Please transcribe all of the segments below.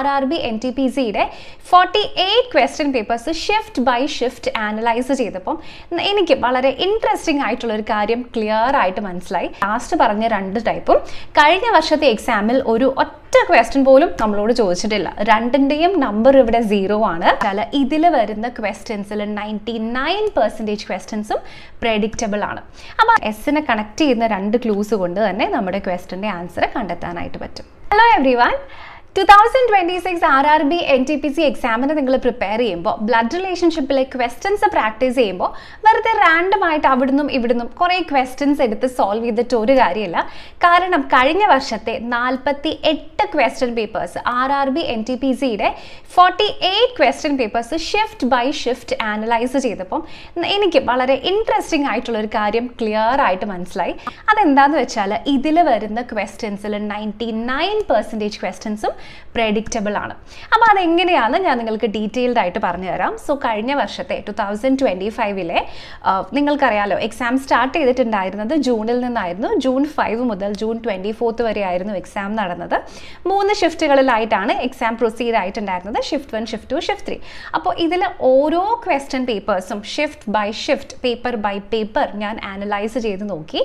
RRB NTPCയുടെ 48 question papers shift by shift analyse ചെയ്തപ്പോൾ എനിക്ക് വളരെ ഇൻട്രസ്റ്റിംഗ് ആയിട്ടുള്ള ഒരു കാര്യം ക്ലിയർ ആയിട്ട് മനസ്സിലായി. ലാസ്റ്റ് പറഞ്ഞ രണ്ട് ടൈപ്പും കഴിഞ്ഞ വർഷത്തെ എക്സാമിൽ ഒരു ഒറ്റ ക്വസ്റ്റ്യൻ പോലും നമ്മളോട് ചോദിച്ചിട്ടില്ല. രണ്ടിൻ്റെയും നമ്പർ ഇവിടെ 0 ആണ്. ഇതിൽ വരുന്ന ക്വസ്റ്റ്യൻസിൽ 99% ക്വസ്റ്റ്യൻസും പ്രെഡിക്റ്റബിൾ ആണ്. അപ്പോൾ എസ്സിനെ കണക്ട് ചെയ്യുന്ന രണ്ട് ക്ലൂസ് കൊണ്ട് തന്നെ നമ്മുടെ ക്വസ്റ്റ്യൻ്റെ ആൻസർ കണ്ടെത്താനായിട്ട് പറ്റും. ഹലോ എവ്രിവൺ, 2026 RRB NTPC എക്സാമിന് നിങ്ങൾ പ്രിപ്പയർ ചെയ്യുമ്പോൾ ബ്ലഡ് റിലേഷൻഷിപ്പിലെ ക്വസ്റ്റ്യൻസ് പ്രാക്ടീസ് ചെയ്യുമ്പോൾ വെറുതെ റാൻഡം ആയിട്ട് അവിടുന്നും ഇവിടുന്നും കുറേ ക്വസ്റ്റ്യൻസ് എടുത്ത് സോൾവ് ചെയ്തിട്ട് ഒരു കാര്യമില്ല. കാരണം കഴിഞ്ഞ വർഷത്തെ 48 ക്വസ്റ്റ്യൻ പേപ്പേഴ്സ് RRB NTPCയുടെ 48 question papers shift by shift analyse ചെയ്തപ്പോൾ എനിക്ക് വളരെ ഇൻട്രസ്റ്റിംഗ് ആയിട്ടുള്ള ഒരു കാര്യം ക്ലിയർ ആയിട്ട് മനസ്സിലായി. അതെന്താണെന്ന് വെച്ചാൽ ഇതിൽ വരുന്ന ക്വസ്റ്റ്യൻസിൽ 99% ക്വസ്റ്റ്യൻസും പ്രെഡിക്റ്റബിൾ ആണ്. അപ്പോൾ അതെങ്ങനെയാണ് ഞാൻ നിങ്ങൾക്ക് ഡീറ്റെയിൽഡ് ആയിട്ട് പറഞ്ഞു തരാം. സോ കഴിഞ്ഞ വർഷത്തെ 2025 നിങ്ങൾക്കറിയാലോ എക്സാം സ്റ്റാർട്ട് ചെയ്തിട്ടുണ്ടായിരുന്നത് ജൂണിൽ നിന്നായിരുന്നു. ജൂൺ 5 മുതൽ ജൂൺ 24 വരെ ആയിരുന്നു എക്സാം നടന്നത്. 3 ഷിഫ്റ്റുകളിലായിട്ടാണ് എക്സാം പ്രൊസീഡ് ആയിട്ടുണ്ടായിരുന്നത്. Shift 1, shift 2, shift 3. അപ്പോൾ ഇതിൽ ഓരോ ക്വസ്റ്റ്യൻ പേപ്പേഴ്സും shift by shift, paper by paper ഞാൻ ആനലൈസ് ചെയ്ത് നോക്കി.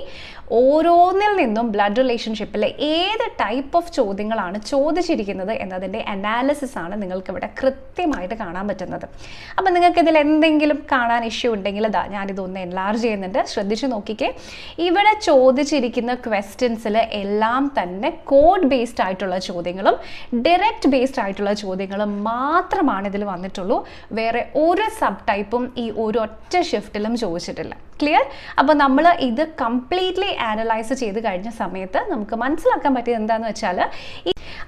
ഓരോന്നിൽ നിന്നും ബ്ലഡ് റിലേഷൻഷിപ്പിലെ ഏത് ടൈപ്പ് ഓഫ് ചോദ്യങ്ങളാണ് ചോദിച്ചിരിക്കുന്നത് എന്നതിൻ്റെ അനാലിസിസ് ആണ് നിങ്ങൾക്ക് ഇവിടെ കൃത്യമായിട്ട് കാണാൻ പറ്റുന്നത്. അപ്പം നിങ്ങൾക്ക് ഇതിൽ എന്തെങ്കിലും കാണാൻ ഇഷ്യൂ ഉണ്ടെങ്കിൽ ഞാനിതൊന്ന് എൻലാർജ് ചെയ്യുന്നുണ്ട്, ശ്രദ്ധിച്ചു നോക്കിക്കേ. ഇവിടെ ചോദിച്ചിരിക്കുന്ന ക്വസ്റ്റ്യൻസിൽ എല്ലാം തന്നെ കോഡ് ബേസ്ഡ് ആയിട്ടുള്ള ചോദ്യങ്ങളും ഡയറക്റ്റ് ബേസ്ഡ് ആയിട്ടുള്ള ചോദ്യങ്ങളും മാത്രമാണ് ഇതിൽ വന്നിട്ടുള്ളൂ. വേറെ ഒരു സബ് ടൈപ്പും ഈ ഒരു ഒറ്റ ഷിഫ്റ്റിലും ചോദിച്ചിട്ടില്ല. ക്ലിയർ? അപ്പോൾ നമ്മൾ ഇത് കംപ്ലീറ്റ്ലി ആനലൈസ് ചെയ്ത് കഴിഞ്ഞ സമയത്ത് നമുക്ക് മനസ്സിലാക്കാൻ പറ്റിയത് എന്താണെന്ന് വെച്ചാൽ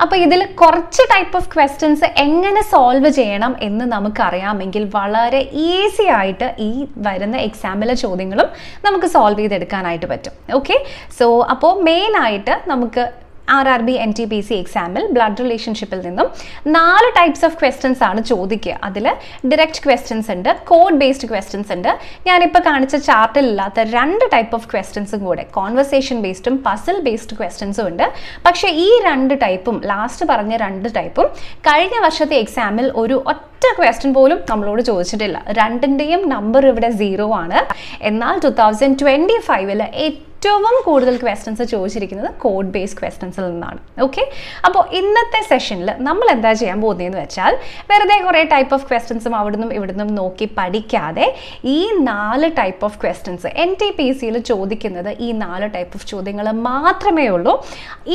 അപ്പോൾ ഇതിൽ കുറച്ച് ടൈപ്പ് ഓഫ് ക്വസ്റ്റ്യൻസ് എങ്ങനെ സോൾവ് ചെയ്യണം എന്ന് നമുക്കറിയാമെങ്കിൽ വളരെ ഈസി ആയിട്ട് ഈ വരുന്ന എക്സാമിലെ ചോദ്യങ്ങളും നമുക്ക് സോൾവ് ചെയ്തെടുക്കാനായിട്ട് പറ്റും. ഓക്കെ, സോ അപ്പോൾ മെയിനായിട്ട് നമുക്ക് RRB NTPC എക്സാമിൽ ബ്ലഡ് റിലേഷൻഷിപ്പിൽ നിന്നും 4 ടൈപ്സ് ഓഫ് ക്വസ്റ്റ്യൻസ് ആണ് ചോദിക്കുക. അതിൽ ഡയറക്റ്റ് ക്വസ്റ്റ്യൻസ് ഉണ്ട്, കോഡ് ബേസ്ഡ് ക്വസ്റ്റ്യൻസ് ഉണ്ട്. ഞാനിപ്പോൾ കാണിച്ച ചാർട്ടിലില്ലാത്ത 2 ടൈപ്പ് ഓഫ് ക്വസ്റ്റ്യൻസും കൂടെ കോൺവെർസേഷൻ ബേസ്ഡും പസിൽ ബേസ്ഡ് ക്വസ്റ്റ്യൻസും ഉണ്ട്. പക്ഷേ ഈ 2 ടൈപ്പും ലാസ്റ്റ് പറഞ്ഞ 2 ടൈപ്പും കഴിഞ്ഞ വർഷത്തെ എക്സാമിൽ ഒരു ഒറ്റ ക്വസ്റ്റ്യൻ പോലും നമ്മളോട് ചോദിച്ചിട്ടില്ല. രണ്ടിൻ്റെയും നമ്പർ ഇവിടെ 0 ആണ്. എന്നാൽ 2025 ഏറ്റവും കൂടുതൽ ക്വസ്റ്റ്യൻസ് ചോദിച്ചിരിക്കുന്നത് കോഡ് ബേസ്ഡ് ക്വസ്റ്റ്യൻസിൽ നിന്നാണ്. ഓക്കെ, അപ്പോൾ ഇന്നത്തെ സെഷനിൽ നമ്മൾ എന്താ ചെയ്യാൻ പോകുന്നതെന്ന് വെച്ചാൽ വെറുതെ കുറേ ടൈപ്പ് ഓഫ് ക്വസ്റ്റ്യൻസും അവിടുന്നും ഇവിടുന്നും നോക്കി പഠിക്കാതെ ഈ 4 ടൈപ്പ് ഓഫ് ക്വസ്റ്റ്യൻസ് NTPCയിൽ ചോദിക്കുന്നത് ഈ 4 ടൈപ്പ് ഓഫ് ചോദ്യങ്ങൾ മാത്രമേ ഉള്ളൂ.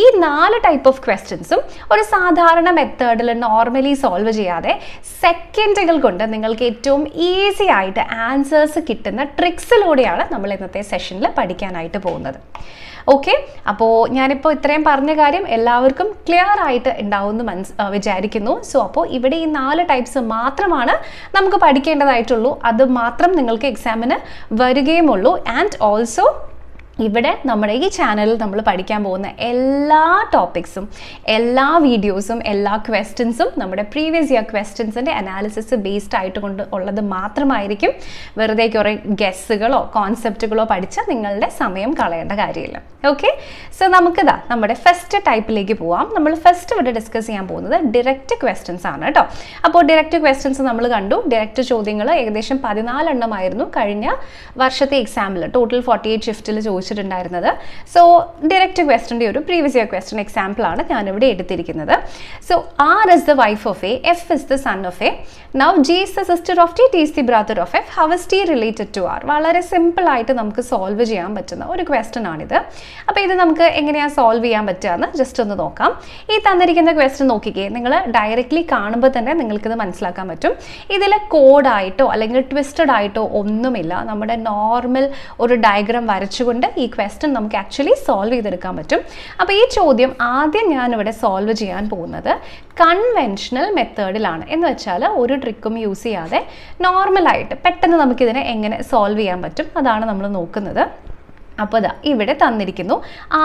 ഈ 4 ടൈപ്പ് ഓഫ് ക്വസ്റ്റ്യൻസും ഒരു സാധാരണ മെത്തേഡിൽ നോർമലി സോൾവ് ചെയ്യാതെ സെക്കൻഡുകൾ കൊണ്ട് നിങ്ങൾക്ക് ഏറ്റവും ഈസി ആയിട്ട് ആൻസേഴ്സ് കിട്ടുന്ന ട്രിക്സിലൂടെയാണ് നമ്മൾ ഇന്നത്തെ സെഷനിൽ പഠിക്കാനായിട്ട് പോകുന്നത്. ഓക്കെ, അപ്പോൾ ഞാനിപ്പോൾ ഇത്രയും പറഞ്ഞ കാര്യം എല്ലാവർക്കും ക്ലിയർ ആയിട്ട് ഉണ്ടാവുമെന്ന് വിചാരിക്കുന്നു. സോ അപ്പോൾ ഇവിടെ ഈ 4 ടൈപ്സ് മാത്രമാണ് നമുക്ക് പഠിക്കേണ്ടതായിട്ടുള്ളൂ. അത് മാത്രം നിങ്ങൾക്ക് എക്സാമിന് വരികയുമുള്ളൂ. ആൻഡ് ഓൾസോ ഇവിടെ നമ്മുടെ ഈ ചാനലിൽ നമ്മൾ പഠിക്കാൻ പോകുന്ന എല്ലാ ടോപ്പിക്സും എല്ലാ വീഡിയോസും എല്ലാ ക്വസ്റ്റ്യൻസും നമ്മുടെ പ്രീവിയസ് ഇയർ ക്വസ്റ്റ്യൻസിൻ്റെ അനാലിസിസ് ബേസ്ഡ് ആയിട്ട് കൊണ്ട് ഉള്ളത് മാത്രമായിരിക്കും. വെറുതെ കുറേ ഗസ്സുകളോ കോൺസെപ്റ്റുകളോ പഠിച്ച് നിങ്ങളുടെ സമയം കളയേണ്ട കാര്യമില്ല. ഓക്കെ, സോ നമുക്കിതാ നമ്മുടെ ഫസ്റ്റ് ടൈപ്പിലേക്ക് പോവാം. നമ്മൾ ഫസ്റ്റ് ഇവിടെ ഡിസ്കസ് ചെയ്യാൻ പോകുന്നത് ഡയറക്റ്റ് ക്വസ്റ്റ്യൻസ് ആണ് കേട്ടോ. അപ്പോൾ ഡയറക്റ്റ് ക്വസ്റ്റ്യൻസ് നമ്മൾ കണ്ടു. ഡയറക്റ്റ് ചോദ്യങ്ങൾ ഏകദേശം 14 എണ്ണമായിരുന്നു കഴിഞ്ഞ വർഷത്തെ എക്സാമിൽ ടോട്ടൽ 48 ഷിഫ്റ്റിൽ ചോദിച്ചിട്ടുണ്ടായിരുന്നത്. സോ ഡയറക്റ്റ് ക്വസ്റ്റ്യൻ്റെ ഒരു പ്രീവിയസ് ഇയർ ക്വസ്റ്റ്യൻ എക്സാമ്പിൾ ആണ് ഞാനിവിടെ എടുത്തിരിക്കുന്നത്. So R is the wife of A, F is the son of A. Now G is the sister of T, T is the brother of F. How is T related to R? വളരെ simple ആയിട്ട് നമുക്ക് solve ചെയ്യാൻ പറ്റുന്ന ഒരു question ആണിത്. അപ്പോൾ ഇത് നമുക്ക് എങ്ങനെയാണ് സോൾവ് ചെയ്യാൻ പറ്റുകയെന്ന് ജസ്റ്റ് ഒന്ന് നോക്കാം. ഈ തന്നിരിക്കുന്ന ക്വസ്റ്റ്യൻ നോക്കിക്കേ, നിങ്ങൾ ഡയറക്റ്റ്ലി കാണുമ്പോൾ തന്നെ നിങ്ങൾക്കിത് മനസ്സിലാക്കാൻ പറ്റും. ഇതിൽ കോഡായിട്ടോ അല്ലെങ്കിൽ ട്വിസ്റ്റഡ് ആയിട്ടോ ഒന്നുമില്ല. നമ്മുടെ നോർമൽ ഒരു ഡയഗ്രാം വരച്ചുകൊണ്ട് ഈ ക്വസ്റ്റ്യൻ നമുക്ക് ആക്ച്വലി സോൾവ് ചെയ്തെടുക്കാൻ പറ്റും. അപ്പോൾ ഈ ചോദ്യം ആദ്യം ഞാനിവിടെ സോൾവ് ചെയ്യാൻ പോകുന്നത് കൺവെൻഷണൽ മെത്തേഡിലാണ്. എന്ന് വെച്ചാൽ ഒരു ട്രിക്കും യൂസ് ചെയ്യാതെ നോർമലായിട്ട് പെട്ടെന്ന് നമുക്കിതിനെ എങ്ങനെ സോൾവ് ചെയ്യാൻ പറ്റും അതാണ് നമ്മൾ നോക്കുന്നത്. അപ്പോൾ ദാ ഇവിടെ തന്നിരിക്കുന്നു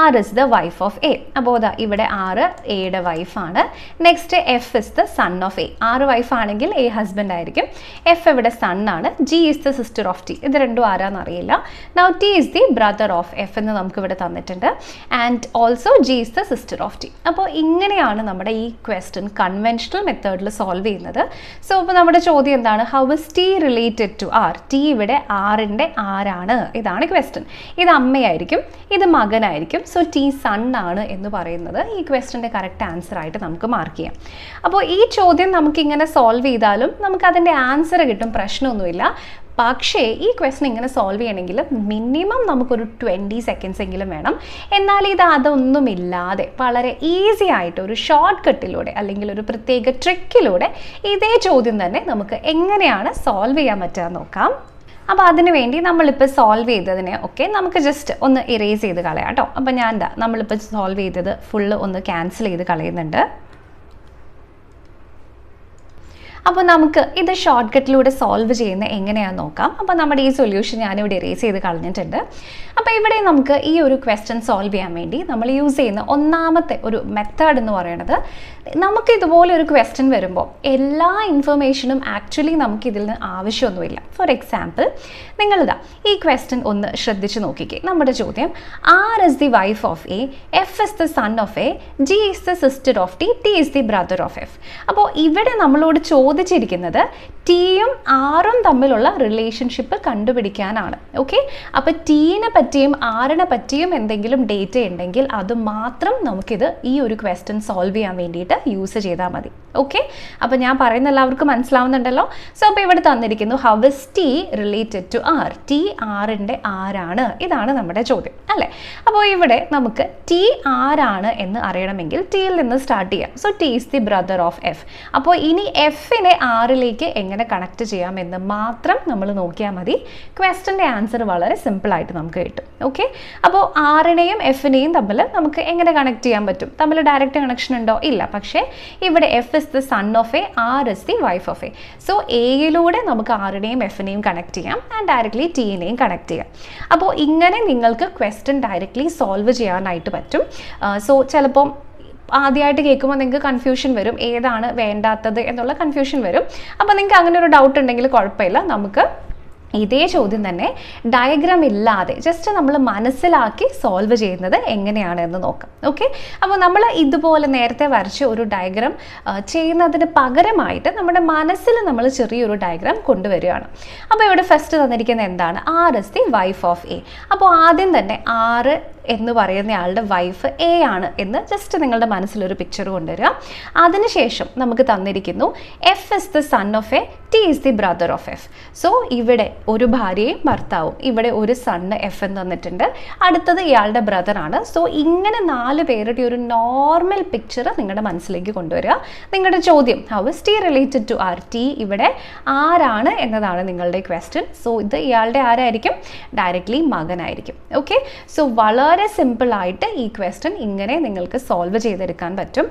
R is the wife of A. അപ്പോൾ ദാ ഇവിടെ ആർ എയുടെ വൈഫാണ്. Next F is the son of A. R wife ആണെങ്കിൽ എ ഹസ്ബൻഡ് ആയിരിക്കും. എഫ് ഇവിടെ സൺ ആണ്. G is the sister of T. ഇത് രണ്ടും ആരാന്ന് അറിയില്ല. Now T is the brother of F എന്ന് നമുക്ക് ഇവിടെ തന്നിട്ടുണ്ട്. And also G is the sister of T. അപ്പോൾ ഇങ്ങനെയാണ് നമ്മുടെ ഈ ക്വസ്റ്റ്യൻ കൺവെൻഷണൽ മെത്തേഡിൽ സോൾവ് ചെയ്യുന്നത്. സോ ഇപ്പോൾ നമ്മുടെ ചോദ്യം എന്താണ്? How is T related to R? T ഇവിടെ ആറിൻ്റെ ആരാണ്? ഇതാണ് ക്വസ്റ്റ്യൻ. ഇത് അമ്മയായിരിക്കും, ഇത് മകനായിരിക്കും. സോ ടി സൺ ആണ് എന്ന് പറയുന്നത് ഈ ക്വസ്റ്റ്യൻ്റെ കറക്റ്റ് ആൻസർ ആയിട്ട് നമുക്ക് മാർക്ക് ചെയ്യാം. അപ്പോൾ ഈ ചോദ്യം നമുക്കിങ്ങനെ സോൾവ് ചെയ്താലും നമുക്കതിൻ്റെ ആൻസർ കിട്ടും, പ്രശ്നമൊന്നുമില്ല. പക്ഷേ ഈ ക്വസ്റ്റ്യൻ ഇങ്ങനെ സോൾവ് ചെയ്യണമെങ്കിൽ മിനിമം നമുക്കൊരു 20 സെക്കൻഡ്സ് എങ്കിലും വേണം. എന്നാൽ ഇത് അതൊന്നുമില്ലാതെ വളരെ ഈസി ആയിട്ട് ഒരു ഷോർട്ട് കട്ടിലൂടെ അല്ലെങ്കിൽ ഒരു പ്രത്യേക ട്രിക്കിലൂടെ ഇതേ ചോദ്യം തന്നെ നമുക്ക് എങ്ങനെയാണ് സോൾവ് ചെയ്യാൻ പറ്റുക നോക്കാം. അപ്പോൾ അതിനു വേണ്ടി നമ്മളിപ്പോൾ സോൾവ് ചെയ്തതിനെ ഒക്കെ നമുക്ക് ജസ്റ്റ് ഒന്ന് ഇറേസ് ചെയ്ത് കളയാം കേട്ടോ. അപ്പോൾ ഞാൻ എന്താ നമ്മളിപ്പോൾ സോൾവ് ചെയ്തത് ഫുള്ള് ഒന്ന് ക്യാൻസൽ ചെയ്ത് കളയുന്നുണ്ട്. അപ്പോൾ നമുക്ക് ഇത് ഷോർട്ട് കട്ടിലൂടെ സോൾവ് ചെയ്യുന്ന എങ്ങനെയാണെന്ന് നോക്കാം. അപ്പോൾ നമ്മുടെ ഈ സൊല്യൂഷൻ ഞാനിവിടെ ഇറേസ് ചെയ്ത് കളഞ്ഞിട്ടുണ്ട്. അപ്പോൾ ഇവിടെ നമുക്ക് ഈ ഒരു ക്വസ്റ്റ്യൻ സോൾവ് ചെയ്യാൻ വേണ്ടി നമ്മൾ യൂസ് ചെയ്യുന്ന ഒന്നാമത്തെ ഒരു മെത്തേഡ് എന്ന് പറയുന്നത്, നമുക്ക് ഇതുപോലെ ഒരു ക്വസ്റ്റ്യൻ വരുമ്പോൾ എല്ലാ ഇൻഫർമേഷനും ആക്ച്വലി നമുക്ക് ഇതിൽ നിന്ന് ആവശ്യമൊന്നുമില്ല. ഫോർ എക്സാമ്പിൾ, നിങ്ങളിതാ ഈ ക്വസ്റ്റ്യൻ ഒന്ന് ശ്രദ്ധിച്ച് നോക്കിക്കേ. നമ്മുടെ ചോദ്യം R is the wife of A, F is the son of A, G is the sister of T, T is the brother of F. അപ്പോൾ ഇവിടെ നമ്മളോട് ചോദിച്ചിരിക്കുന്നത് ടിയും ആറും തമ്മിലുള്ള റിലേഷൻഷിപ്പ് കണ്ടുപിടിക്കാനാണ്. ഓക്കെ, അപ്പോൾ ടീനെ പറ്റിയും ആറിനെ പറ്റിയും എന്തെങ്കിലും ഡേറ്റ ഉണ്ടെങ്കിൽ അത് മാത്രം നമുക്കിത് ഈ ഒരു ക്വസ്റ്റ്യൻ സോൾവ് ചെയ്യാൻ വേണ്ടിയിട്ട് യൂസ് ചെയ്താൽ മതി. ഓക്കെ, അപ്പോൾ ഞാൻ പറയുന്ന എല്ലാവർക്കും മനസ്സിലാവുന്നുണ്ടല്ലോ. സോ അപ്പോൾ ഇവിടെ തന്നിരിക്കുന്നു how is T related to R? T ആറിൻ്റെ ആരാണ്? ഇതാണ് നമ്മുടെ ചോദ്യം അല്ലേ. അപ്പോൾ ഇവിടെ നമുക്ക് ടി ആരാണ് എന്ന് അറിയണമെങ്കിൽ ടിയിൽ നിന്ന് സ്റ്റാർട്ട് ചെയ്യാം. So T is the brother of F. അപ്പോൾ ഇനി എഫിനെ ആറിലേക്ക് എങ്ങനെ കണക്ട് ചെയ്യാമെന്ന് മാത്രം നമ്മൾ നോക്കിയാൽ മതി. ക്വസ്റ്റ്യൻ്റെ ആൻസർ വളരെ സിമ്പിളായിട്ട് നമുക്ക് കിട്ടും. ഓക്കെ, അപ്പോൾ ആറിനെയും എഫിനെയും തമ്മിൽ നമുക്ക് എങ്ങനെ കണക്ട് ചെയ്യാൻ പറ്റും? തമ്മിൽ ഡയറക്റ്റ് കണക്ഷൻ ഉണ്ടോ? ഇല്ല. പക്ഷേ ഇവിടെ F is the son of A, R is the wife of A. So എയിലൂടെ നമുക്ക് ആറിനെയും എഫിനെയും കണക്ട് ചെയ്യാം ആൻഡ് ഡയറക്റ്റ്ലി ടീനെയും കണക്ട് ചെയ്യാം. അപ്പോൾ ഇങ്ങനെ നിങ്ങൾക്ക് ക്വസ്റ്റ്യൻ ഡയറക്റ്റ്ലി സോൾവ് ചെയ്യാനായിട്ട് പറ്റും. സോ ചിലപ്പം ആദ്യമായിട്ട് കേൾക്കുമ്പോൾ നിങ്ങൾക്ക് കൺഫ്യൂഷൻ വരും, ഏതാണ് വേണ്ടാത്തത് എന്നുള്ള കൺഫ്യൂഷൻ വരും. അപ്പോൾ നിങ്ങൾക്ക് അങ്ങനെ ഒരു ഡൗട്ട് ഉണ്ടെങ്കിൽ കുഴപ്പമില്ല, നമുക്ക് ഇതേ ചോദ്യം തന്നെ ഡയഗ്രാം ഇല്ലാതെ ജസ്റ്റ് നമ്മൾ മനസ്സിലാക്കി സോൾവ് ചെയ്യുന്നത് എങ്ങനെയാണ് എന്ന് നോക്കാം. ഓക്കെ, അപ്പോൾ നമ്മൾ ഇതുപോലെ നേരത്തെ വരച്ച് ഒരു ഡയഗ്രാം ചെയ്യുന്നതിന് പകരമായിട്ട് നമ്മുടെ മനസ്സിൽ നമ്മൾ ചെറിയൊരു ഡയഗ്രാം കൊണ്ടുവരികയാണ്. അപ്പോൾ ഇവിടെ ഫസ്റ്റ് തന്നിരിക്കുന്നത് എന്താണ്? R is the wife of A. അപ്പോൾ ആദ്യം തന്നെ ആറ് എന്ന് പറയുന്ന ആളുടെ വൈഫ് എ ആണ് എന്ന് ജസ്റ്റ് നിങ്ങളുടെ മനസ്സിലൊരു പിക്ചർ കൊണ്ടുവരിക. അതിനുശേഷം നമുക്ക് തന്നിരിക്കുന്നു F is the son of A, T is the brother of F. So ഇവിടെ ഒരു ഭാര്യയും ഭർത്താവും, ഇവിടെ ഒരു സണ്ണ് എഫ് എന്ന് തന്നിട്ടുണ്ട്, അടുത്തത് ഇയാളുടെ ബ്രദറാണ്. സോ ഇങ്ങനെ 4 പേരുടെ ഒരു നോർമൽ പിക്ചർ നിങ്ങളുടെ മനസ്സിലേക്ക് കൊണ്ടുവരിക. നിങ്ങളുടെ ചോദ്യം how is T related to R? T ഇവിടെ ആരാണ് എന്നതാണ് നിങ്ങളുടെ ക്വസ്റ്റ്യൻ. സോ ഇത് ഇയാളുടെ ആരായിരിക്കും? ഡയറക്റ്റ്ലി മകനായിരിക്കും. ഓക്കെ, സോ വളരെ സിമ്പിളായിട്ട് ഈ ക്വസ്റ്റ്യൻ ഇങ്ങനെ നിങ്ങൾക്ക് സോൾവ് ചെയ്തെടുക്കാൻ പറ്റും.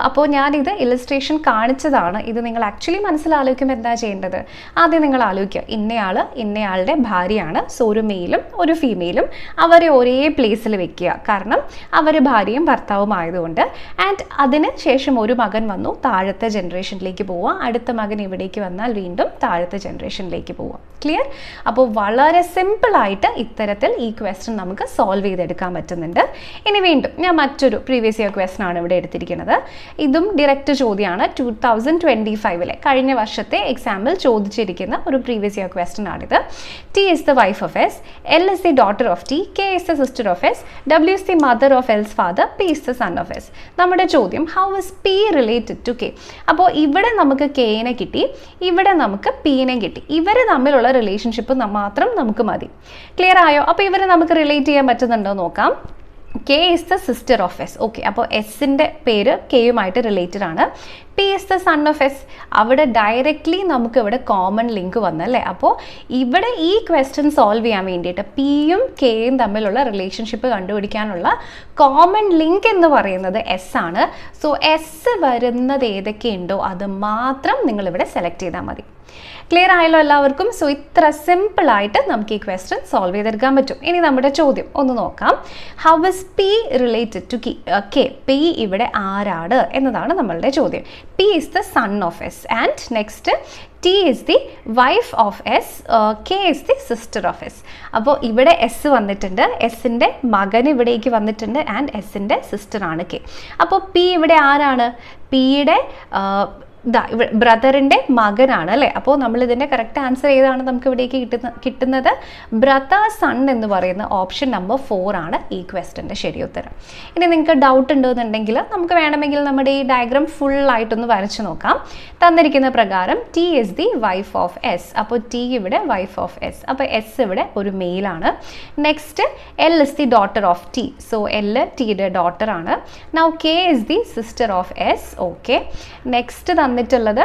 അപ്പോൾ ഞാനിത് ഇല്ലസ്ട്രേഷൻ കാണിച്ചതാണ്. ഇത് നിങ്ങൾ ആക്ച്വലി മനസ്സിലാലോചിക്കുമ്പോൾ എന്താ ചെയ്യേണ്ടത്? ആദ്യം നിങ്ങൾ ആലോചിക്കുക, ഇന്നയാളുടെ ഭാര്യയാണ്. സോ ഒരു മെയിലും ഒരു ഫീമെയിലും അവരെ ഒരേ പ്ലേസിൽ വെക്കുക, കാരണം അവർ ഭാര്യയും ഭർത്താവും ആയതുകൊണ്ട്. ആൻഡ് അതിന് ശേഷം ഒരു മകൻ വന്നു, താഴത്തെ ജനറേഷനിലേക്ക് പോവുക. അടുത്ത മകൻ ഇവിടേക്ക് വന്നാൽ വീണ്ടും താഴത്തെ ജനറേഷനിലേക്ക് പോവുക. ക്ലിയർ? അപ്പോൾ വളരെ സിമ്പിളായിട്ട് ഇത്തരത്തിൽ ഈ ക്വസ്റ്റ്യൻ നമുക്ക് സോൾവ് ചെയ്തെടുക്കാം പറ്റുന്നുണ്ട്. ഇനി വീണ്ടും ഞാൻ മറ്റൊരു പ്രീവിയസ് ഇയർ ക്വസ്റ്റ്യൻ ആണ് ഇവിടെ എടുത്തിരിക്കുന്നത്. ഇതും ഡയറക്റ്റ് ചോദ്യമാണ്. 2025 കഴിഞ്ഞ വർഷത്തെ എക്സാമ്പിൾ ചോദിച്ചിരിക്കുന്ന ഒരു പ്രീവിയസ് ഇയർ ക്വസ്റ്റ്യൻ ആണിത്. T is the wife of S, L is the daughter of T, K is the sister of S, W is the mother of L's father, P is the son of S. നമ്മുടെ ചോദ്യം how is P related to K? അപ്പോൾ ഇവിടെ നമുക്ക് കെനെ കിട്ടി, ഇവിടെ നമുക്ക് പിനെ കിട്ടി. ഇവർ തമ്മിലുള്ള റിലേഷൻഷിപ്പ് മാത്രം നമുക്ക് മതി. ക്ലിയർ ആയോ? അപ്പോൾ ഇവരെ നമുക്ക് റിലേറ്റ് ചെയ്യാൻ പറ്റുന്നുണ്ടോ നോക്കാം. K is the sister of S. Okay, അപ്പോൾ എസിൻ്റെ പേര് കെയുമായിട്ട് റിലേറ്റഡ് ആണ്. P P is the son of S. അവിടെ ഡയറക്റ്റ്ലി നമുക്ക് ഇവിടെ കോമൺ ലിങ്ക് വന്നല്ലേ. അപ്പോൾ ഇവിടെ ഈ ക്വസ്റ്റ്യൻ സോൾവ് ചെയ്യാൻ വേണ്ടിയിട്ട് പിയും കെയും തമ്മിലുള്ള റിലേഷൻഷിപ്പ് കണ്ടുപിടിക്കാനുള്ള കോമൺ ലിങ്ക് എന്ന് പറയുന്നത് എസ് ആണ്. സോ എസ് വരുന്നത് ഏതൊക്കെയുണ്ടോ അത് മാത്രം നിങ്ങളിവിടെ സെലക്ട് ചെയ്താൽ മതി. ക്ലിയർ ആയല്ലോ എല്ലാവർക്കും? സോ ഇത്ര സിമ്പിളായിട്ട് നമുക്ക് ഈ ക്വസ്റ്റ്യൻ സോൾവ് ചെയ്തെടുക്കാൻ പറ്റും. ഇനി നമ്മുടെ ചോദ്യം ഒന്ന് നോക്കാം. How is P related to K? P ഇവിടെ ആരാണ് എന്നതാണ് നമ്മളുടെ ചോദ്യം. P is the son of S and next T is the wife of S, K is the sister of S. അപ്പോൾ ഇവിടെ എസ് വന്നിട്ടുണ്ട്, എസിൻ്റെ മകൻ ഇവിടേക്ക് വന്നിട്ടുണ്ട് ആൻഡ് എസിൻ്റെ സിസ്റ്റർ ആണ് കെ. അപ്പോൾ പി ഇവിടെ ആരാണ്? പിയുടെ ബ്രദറിൻ്റെ മകനാണ് അല്ലേ. അപ്പോൾ നമ്മൾ ഇതിൻ്റെ കറക്റ്റ് ആൻസർ ഏതാണ് നമുക്ക് ഇവിടേക്ക് കിട്ടുന്നത്? ബ്രദർ സൺ എന്ന് പറയുന്ന ഓപ്ഷൻ നമ്പർ 4 ആണ് ഈ ക്വസ്റ്റ്യൻ്റെ ശരി ഉത്തരം. ഇനി നിങ്ങൾക്ക് ഡൗട്ട് ഉണ്ടെന്നുണ്ടെങ്കിൽ നമുക്ക് വേണമെങ്കിൽ നമ്മുടെ ഈ ഡയഗ്രാം ഫുള്ളായിട്ടൊന്ന് വരച്ച് നോക്കാം. തന്നിരിക്കുന്ന പ്രകാരം T is the wife of S. അപ്പോൾ ടി ഇവിടെ വൈഫ് ഓഫ് എസ്. അപ്പോൾ എസ് ഇവിടെ ഒരു മെയിലാണ്. Next L is the daughter of T. So L ടിയുടെ ഡോട്ടറാണ്. Now K is the sister of S. Okay. Next തന്നിട്ടുള്ളത്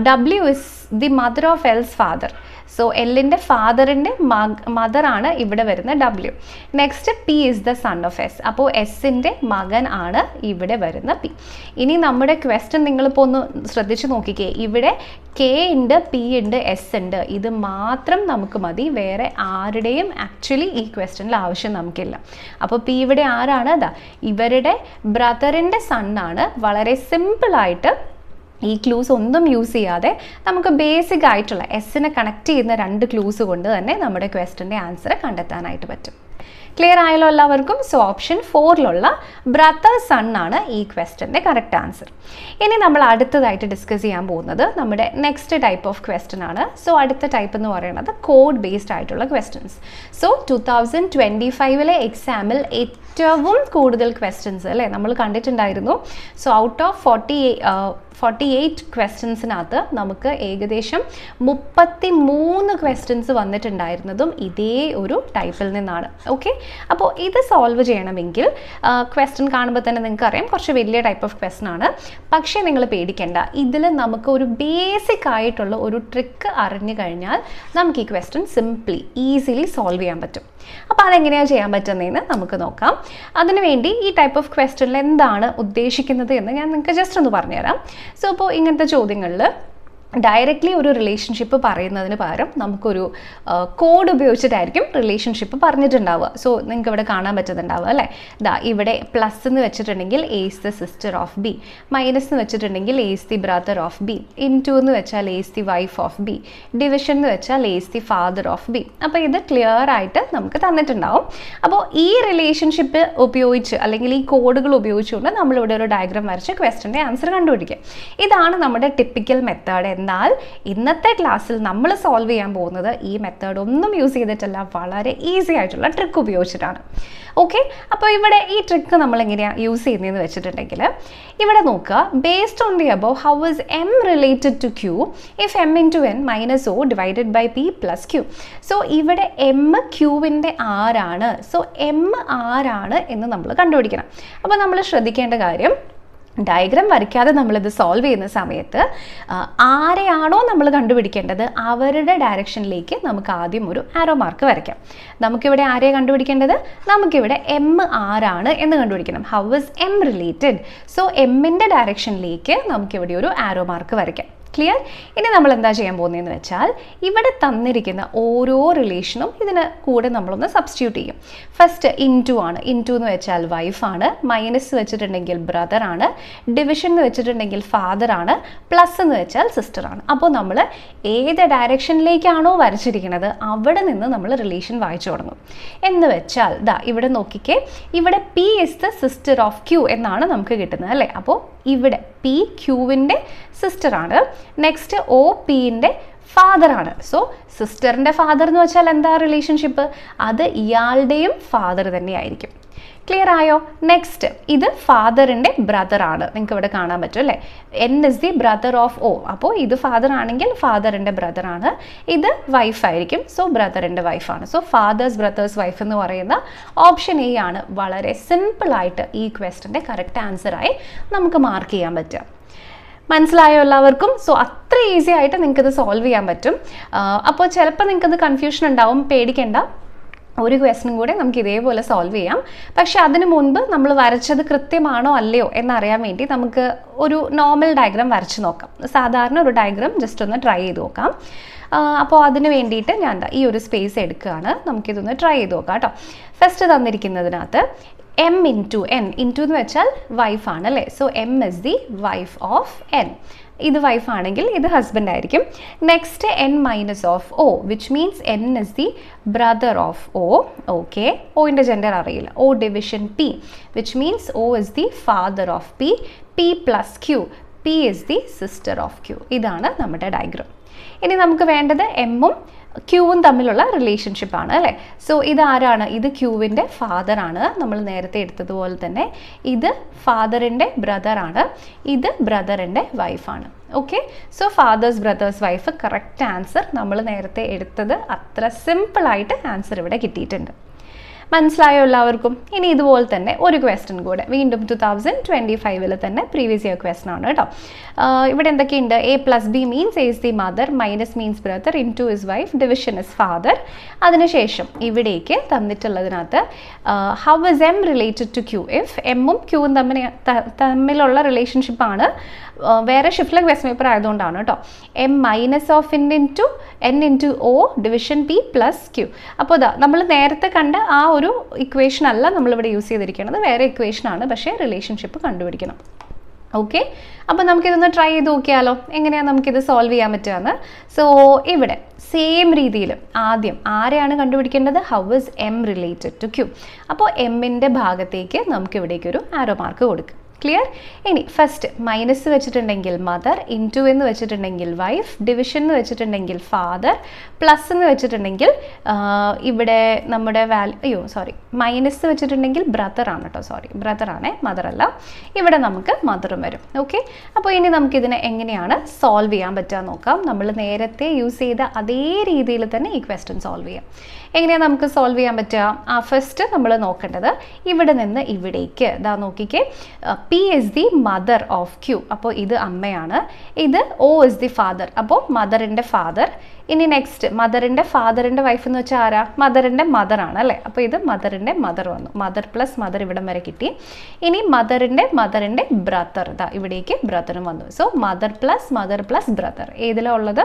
W is the mother of L's father. So എല്ലിൻ്റെ ഫാദറിൻ്റെ മദറാണ് ഇവിടെ വരുന്ന W. Next P is the son of S. അപ്പോൾ എസിൻ്റെ മകൻ ആണ് ഇവിടെ വരുന്ന പി. ഇനി നമ്മുടെ ക്വസ്റ്റ്യൻ നിങ്ങളിപ്പോൾ ഒന്ന് ശ്രദ്ധിച്ച് നോക്കിക്കേ. ഇവിടെ കെ ഉണ്ട്, പി ഉണ്ട്, എസ് ഉണ്ട്. ഇത് മാത്രം നമുക്ക് മതി. വേറെ ആരുടെയും ആക്ച്വലി ഈ ക്വസ്റ്റ്യനിൽ ആവശ്യം നമുക്കില്ല. അപ്പോൾ പി ഇവിടെ ആരാണ്? ഇവരുടെ ബ്രദറിൻ്റെ സണ്ണാണ്. വളരെ സിമ്പിളായിട്ട് ഈ ക്ലൂസ് ഒന്നും യൂസ് ചെയ്യാതെ നമുക്ക് ബേസിക് ആയിട്ടുള്ള എസ്സിനെ കണക്ട് ചെയ്യുന്ന 2 ക്ലൂസ് കൊണ്ട് തന്നെ നമ്മുടെ ക്വസ്റ്റ്യൻ്റെ ആൻസർ കണ്ടെത്താനായിട്ട് പറ്റും. ക്ലിയർ ആയല്ലോ എല്ലാവർക്കും? സോ ഓപ്ഷൻ 4ലുള്ള ബ്രദർ സൺ ആണ് ഈ ക്വസ്റ്റ്യൻ്റെ കറക്റ്റ് ആൻസർ. ഇനി നമ്മൾ അടുത്തതായിട്ട് ഡിസ്കസ് ചെയ്യാൻ പോകുന്നത് നമ്മുടെ നെക്സ്റ്റ് ടൈപ്പ് ഓഫ് ക്വസ്റ്റ്യൻ ആണ്. സോ അടുത്ത ടൈപ്പ് എന്ന് പറയുന്നത് കോഡ് ബേസ്ഡ് ആയിട്ടുള്ള ക്വസ്റ്റ്യൻസ്. സോ 2025 എക്സാമിൽ ഏറ്റവും കൂടുതൽ ക്വസ്റ്റ്യൻസ് അല്ലേ നമ്മൾ കണ്ടിട്ടുണ്ടായിരുന്നു. സോ ഔട്ട് ഓഫ് 48 ക്വസ്റ്റ്യൻസിനകത്ത് നമുക്ക് ഏകദേശം 33 ക്വസ്റ്റ്യൻസ് വന്നിട്ടുണ്ടായിരുന്നതും ഇതേ ഒരു ടൈപ്പിൽ നിന്നാണ്. ഓക്കെ. അപ്പോൾ ഇത് സോൾവ് ചെയ്യണമെങ്കിൽ ക്വസ്റ്റ്യൻ കാണുമ്പോൾ തന്നെ നിങ്ങൾക്ക് അറിയാം കുറച്ച് വലിയ ടൈപ്പ് ഓഫ് ക്വസ്റ്റ്യൻ ആണ്. പക്ഷേ നിങ്ങൾ പേടിക്കേണ്ട, ഇതിൽ നമുക്ക് ഒരു ബേസിക് ആയിട്ടുള്ള ഒരു ട്രിക്ക് അറിഞ്ഞു കഴിഞ്ഞാൽ നമുക്ക് ഈ ക്വസ്റ്റ്യൻ സിംപ്ലി ഈസിലി സോൾവ് ചെയ്യാൻ പറ്റും. അപ്പോൾ അതെങ്ങനെയാണ് ചെയ്യാൻ പറ്റുന്നതെന്ന് നമുക്ക് നോക്കാം. അതിനുവേണ്ടി ഈ ടൈപ്പ് ഓഫ് ക്വസ്റ്റ്യനിൽ എന്താണ് ഉദ്ദേശിക്കുന്നത് എന്ന് ഞാൻ നിങ്ങൾക്ക് ജസ്റ്റ് ഒന്ന് പറഞ്ഞുതരാം. സോ ഇപ്പോൾ ഇങ്ങനത്തെ ചോദ്യങ്ങളിൽ ഡയറക്റ്റ്ലി ഒരു റിലേഷൻഷിപ്പ് പറയുന്നതിന് പകരം നമുക്കൊരു കോഡ് ഉപയോഗിച്ചിട്ടായിരിക്കും റിലേഷൻഷിപ്പ് പറഞ്ഞിട്ടുണ്ടാവുക. സോ നിങ്ങൾക്ക് ഇവിടെ കാണാൻ പറ്റുന്നുണ്ടാവുക അല്ലേ. ഇവിടെ പ്ലസ് എന്ന് വെച്ചിട്ടുണ്ടെങ്കിൽ A is the sister of B, minus എന്ന് വെച്ചിട്ടുണ്ടെങ്കിൽ A is the brother of B, into എന്ന് വെച്ചാൽ A is the wife of B, division എന്ന് വെച്ചാൽ A is the father of B. അപ്പോൾ ഇത് ക്ലിയർ ആയിട്ട് നമുക്ക് തന്നിട്ടുണ്ടാവും. അപ്പോൾ ഈ റിലേഷൻഷിപ്പ് ഉപയോഗിച്ച് അല്ലെങ്കിൽ ഈ കോഡുകൾ ഉപയോഗിച്ചുകൊണ്ട് നമ്മളിവിടെ ഒരു ഡയഗ്രാം വരച്ച് ക്വസ്റ്റ്യൻ്റെ ആൻസർ കണ്ടുപിടിക്കുക. ഇതാണ് നമ്മുടെ ടിപ്പിക്കൽ മെത്തേഡ്. എന്നാൽ ഇന്നത്തെ ക്ലാസ്സിൽ നമ്മൾ സോൾവ് ചെയ്യാൻ പോകുന്നത് ഈ മെത്തേഡ് ഒന്നും യൂസ് ചെയ്തിട്ടല്ല, വളരെ ഈസി ആയിട്ടുള്ള ട്രിക്ക് ഉപയോഗിച്ചിട്ടാണ്. ഓക്കെ. അപ്പോൾ ഇവിടെ ഈ ട്രിക്ക് നമ്മൾ എങ്ങനെയാണ് യൂസ് ചെയ്യുന്നതെന്ന് വെച്ചിട്ടുണ്ടെങ്കിൽ ഇവിടെ നോക്കുക. Based on the above how is M related to Q if M into N minus O divided by P plus Q. So ഇവിടെ എം ക്യൂവിൻ്റെ ആരാണ്? സോ എം ആരാണ് എന്ന് നമ്മൾ കണ്ടുപിടിക്കണം. അപ്പോൾ നമ്മൾ ശ്രദ്ധിക്കേണ്ട കാര്യം, ഡയഗ്രാം വരയ്ക്കാതെ നമ്മളിത് സോൾവ് ചെയ്യുന്ന സമയത്ത് ആരെയാണോ നമ്മൾ കണ്ടുപിടിക്കേണ്ടത് അവരുടെ ഡയറക്ഷനിലേക്ക് നമുക്ക് ആദ്യം ഒരു ആരോ മാർക്ക് വരയ്ക്കാം. നമുക്കിവിടെ ആരെയാണ് കണ്ടുപിടിക്കേണ്ടത്? നമുക്കിവിടെ എം ആരാണ് എന്ന് കണ്ടുപിടിക്കണം. How is M related? So എമ്മിൻ്റെ ഡയറക്ഷനിലേക്ക് നമുക്കിവിടെ ഒരു ആരോ മാർക്ക് വരയ്ക്കാം. ക്ലിയർ? ഇനി നമ്മൾ എന്താ ചെയ്യാൻ പോകുന്നതെന്ന് വെച്ചാൽ ഇവിടെ തന്നിരിക്കുന്ന ഓരോ റിലേഷനും ഇതിന് കൂടെ നമ്മളൊന്ന് സബ്സ്റ്റിറ്റ്യൂട്ട് ചെയ്യും. ഫസ്റ്റ് ഇൻറ്റു ആണ്. ഇൻറ്റു എന്ന് വെച്ചാൽ വൈഫാണ്, മൈനസ് വെച്ചിട്ടുണ്ടെങ്കിൽ ബ്രദറാണ്, ഡിവിഷൻ എന്ന് വെച്ചിട്ടുണ്ടെങ്കിൽ ഫാദറാണ്, പ്ലസ് എന്ന് വെച്ചാൽ സിസ്റ്ററാണ്. അപ്പോൾ നമ്മൾ ഏത് ഡയറക്ഷനിലേക്കാണോ വരച്ചിരിക്കുന്നത് അവിടെ നിന്ന് നമ്മൾ റിലേഷൻ വായിച്ചു തുടങ്ങും. എന്ന് വെച്ചാൽ ഇവിടെ നോക്കിക്കേ, ഇവിടെ P is the sister of Q എന്നാണ് നമുക്ക് കിട്ടുന്നത് അല്ലേ. അപ്പോൾ ഇവിടെ പി ക്യൂവിൻ്റെ സിസ്റ്ററാണ്. നെക്സ്റ്റ് ഒ പിൻ്റെ ഫാദറാണ്. സോ സിസ്റ്ററിൻ്റെ ഫാദർ എന്ന് വെച്ചാൽ എന്താ റിലേഷൻഷിപ്പ്? അത് ഇയാളുടെയും ഫാദർ തന്നെയായിരിക്കും. ക്ലിയർ ആയോ? നെക്സ്റ്റ് ഇത് ഫാദറിൻ്റെ ബ്രദറാണ്. നിങ്ങൾക്ക് ഇവിടെ കാണാൻ പറ്റും അല്ലേ. N is the brother of O. അപ്പോൾ ഇത് ഫാദർ ആണെങ്കിൽ ഫാദറിൻ്റെ ബ്രദറാണ്. ഇത് വൈഫായിരിക്കും. സോ ബ്രദറിൻ്റെ വൈഫാണ്. സോ ഫാദേഴ്സ് ബ്രദേഴ്സ് വൈഫ് എന്ന് പറയുന്ന ഓപ്ഷൻ എ ആണ് വളരെ സിമ്പിളായിട്ട് ഈ ക്വസ്റ്റ്യൻ്റെ കറക്റ്റ് ആൻസറായി നമുക്ക് മാർക്ക് ചെയ്യാൻ പറ്റുക. മനസ്സിലായോ എല്ലാവർക്കും? സോ അത്ര ഈസി ആയിട്ട് നിങ്ങൾക്കിത് സോൾവ് ചെയ്യാൻ പറ്റും. അപ്പോൾ ചിലപ്പോൾ നിങ്ങൾക്കത് കൺഫ്യൂഷൻ ഉണ്ടാവും, പേടിക്കേണ്ട. ഒരു ക്വസ്റ്റനും കൂടെ നമുക്ക് ഇതേപോലെ സോൾവ് ചെയ്യാം. പക്ഷെ അതിന് മുൻപ് നമ്മൾ വരച്ചത് കൃത്യമാണോ അല്ലയോ എന്നറിയാൻ വേണ്ടി നമുക്ക് ഒരു നോർമൽ ഡയഗ്രാം വരച്ച് നോക്കാം. സാധാരണ ഒരു ഡയഗ്രാം ജസ്റ്റ് ഒന്ന് ട്രൈ ചെയ്ത് നോക്കാം. അപ്പോൾ അതിന് വേണ്ടിയിട്ട് ഞാൻ ഈ ഒരു സ്പേസ് എടുക്കുകയാണ്. നമുക്കിതൊന്ന് ട്രൈ ചെയ്ത് നോക്കാം കേട്ടോ. ഫസ്റ്റ് തന്നിരിക്കുന്നതിനകത്ത് m into n, into എന്ന് വെച്ചാൽ വൈഫാണ് അല്ലേ? So m is the wife of n. ഇത് വൈഫ് ആണെങ്കിൽ ഇത് ഹസ്ബൻഡ് ആയിരിക്കും. Next n minus of o, which means n is the brother of o. Okay, ഓൻ്റെ ജെൻഡർ അറിയില്ല. o division p, which means o is the father of p. p plus q, p is the sister of q. ഇതാണ് നമ്മുടെ diagram. ഇനി നമുക്ക് വേണ്ടത് എമ്മും ക്യൂവും തമ്മിലുള്ള റിലേഷൻഷിപ്പാണ് അല്ലേ? സോ ഇത് ആരാണ്? ഇത് ക്യൂവിൻ്റെ ഫാദറാണ്. നമ്മൾ നേരത്തെ എടുത്തതുപോലെ തന്നെ ഇത് ഫാദറിൻ്റെ ബ്രദറാണ്, ഇത് ബ്രദറിൻ്റെ വൈഫാണ്. Okay, so father's brother's wife correct answer. നമ്മൾ നേരത്തെ എടുത്തത് അത്ര സിമ്പിളായിട്ട് ആൻസർ ഇവിടെ കിട്ടിയിട്ടുണ്ട്. മനസ്സിലായോ എല്ലാവർക്കും? ഇനി ഇതുപോലെ തന്നെ ഒരു ക്വസ്റ്റ്യൻ കൂടെ വീണ്ടും 2025 തന്നെ പ്രീവിയസ് ഇയർ ക്വസ്റ്റ്യൻ ആണ് കേട്ടോ. ഇവിടെ എന്തൊക്കെയുണ്ട്? a plus b means a is the mother, minus means brother, into is wife, division is father. അതിനുശേഷം ഇവിടേക്ക് തന്നിട്ടുള്ളതിനകത്ത് how is m related to q? if എമ്മും ക്യൂവും തമ്മിലുള്ള റിലേഷൻഷിപ്പാണ്. വേറെ ഷിഫ്റ്റിലെ ക്വസ്റ്റ്യൻ പേപ്പർ ആയതുകൊണ്ടാണ് കേട്ടോ. m minus of n into o division p plus q. അപ്പോൾ ഇതാ നമ്മൾ നേരത്തെ കണ്ട ആ ഒരു ഇക്വേഷൻ അല്ല നമ്മളിവിടെ യൂസ് ചെയ്തിരിക്കുന്നത്, വേറെ ഇക്വേഷനാണ്. പക്ഷേ റിലേഷൻഷിപ്പ് കണ്ടുപിടിക്കണം. ഓക്കെ, അപ്പോൾ നമുക്കിതൊന്ന് ട്രൈ ചെയ്ത് നോക്കിയാലോ, എങ്ങനെയാണ് നമുക്കിത് സോൾവ് ചെയ്യാൻ പറ്റുകയെന്ന്. സോ ഇവിടെ സെയിം രീതിയിൽ ആദ്യം ആരെയാണ് കണ്ടുപിടിക്കേണ്ടത്? How is M related to Q. അപ്പോൾ എമ്മിൻ്റെ ഭാഗത്തേക്ക് നമുക്ക് ഇവിടേക്കൊരു ആരോ മാർക്ക് കൊടുക്കുക. ക്ലിയർ? ഇനി ഫസ്റ്റ് മൈനസ് വെച്ചിട്ടുണ്ടെങ്കിൽ മദർ, ഇൻറ്റു എന്ന് വെച്ചിട്ടുണ്ടെങ്കിൽ വൈഫ്, ഡിവിഷൻ എന്ന് വെച്ചിട്ടുണ്ടെങ്കിൽ ഫാദർ, പ്ലസ് എന്ന് വെച്ചിട്ടുണ്ടെങ്കിൽ ഇവിടെ നമ്മുടെ മൈനസ് വെച്ചിട്ടുണ്ടെങ്കിൽ ബ്രദറാണ് കേട്ടോ. ബ്രദറാണേ, മദറല്ല. ഇവിടെ നമുക്ക് മദറും വരും. ഓക്കെ, അപ്പോൾ ഇനി നമുക്കിതിനെ എങ്ങനെയാണ് സോൾവ് ചെയ്യാൻ പറ്റുക നോക്കാം. നമ്മൾ നേരത്തെ യൂസ് ചെയ്ത അതേ രീതിയിൽ തന്നെ ഈ ക്വസ്റ്റ്യൻ സോൾവ് ചെയ്യാം. എങ്ങനെയാണ് നമുക്ക് സോൾവ് ചെയ്യാൻ പറ്റുക? ഫസ്റ്റ് നമ്മൾ നോക്കേണ്ടത് ഇവിടെ നിന്ന് ഇവിടേക്ക് ഇതാ നോക്കിക്കേ, p is the mother of q. അപ്പോൾ ഇത് അമ്മയാണ്, ഇത് o is the father. അപ്പോൾ മദറിൻ്റെ ഫാദർ. ഇനി നെക്സ്റ്റ് മദറിൻ്റെ ഫാദറിൻ്റെ വൈഫ് എന്ന് വെച്ചാൽ ആരാ? മദറിൻ്റെ മദറാണ് അല്ലേ? അപ്പോൾ ഇത് മദറിൻ്റെ മദർ വന്നു. മദർ പ്ലസ് മദർ ഇവിടം വരെ കിട്ടി. ഇനി മദറിൻ്റെ ബ്രദർ, ഇതാ ഇവിടേക്ക് ബ്രദറും വന്നു. സോ മദർ പ്ലസ് ബ്രദർ ഏതിലാണ് ഉള്ളത്?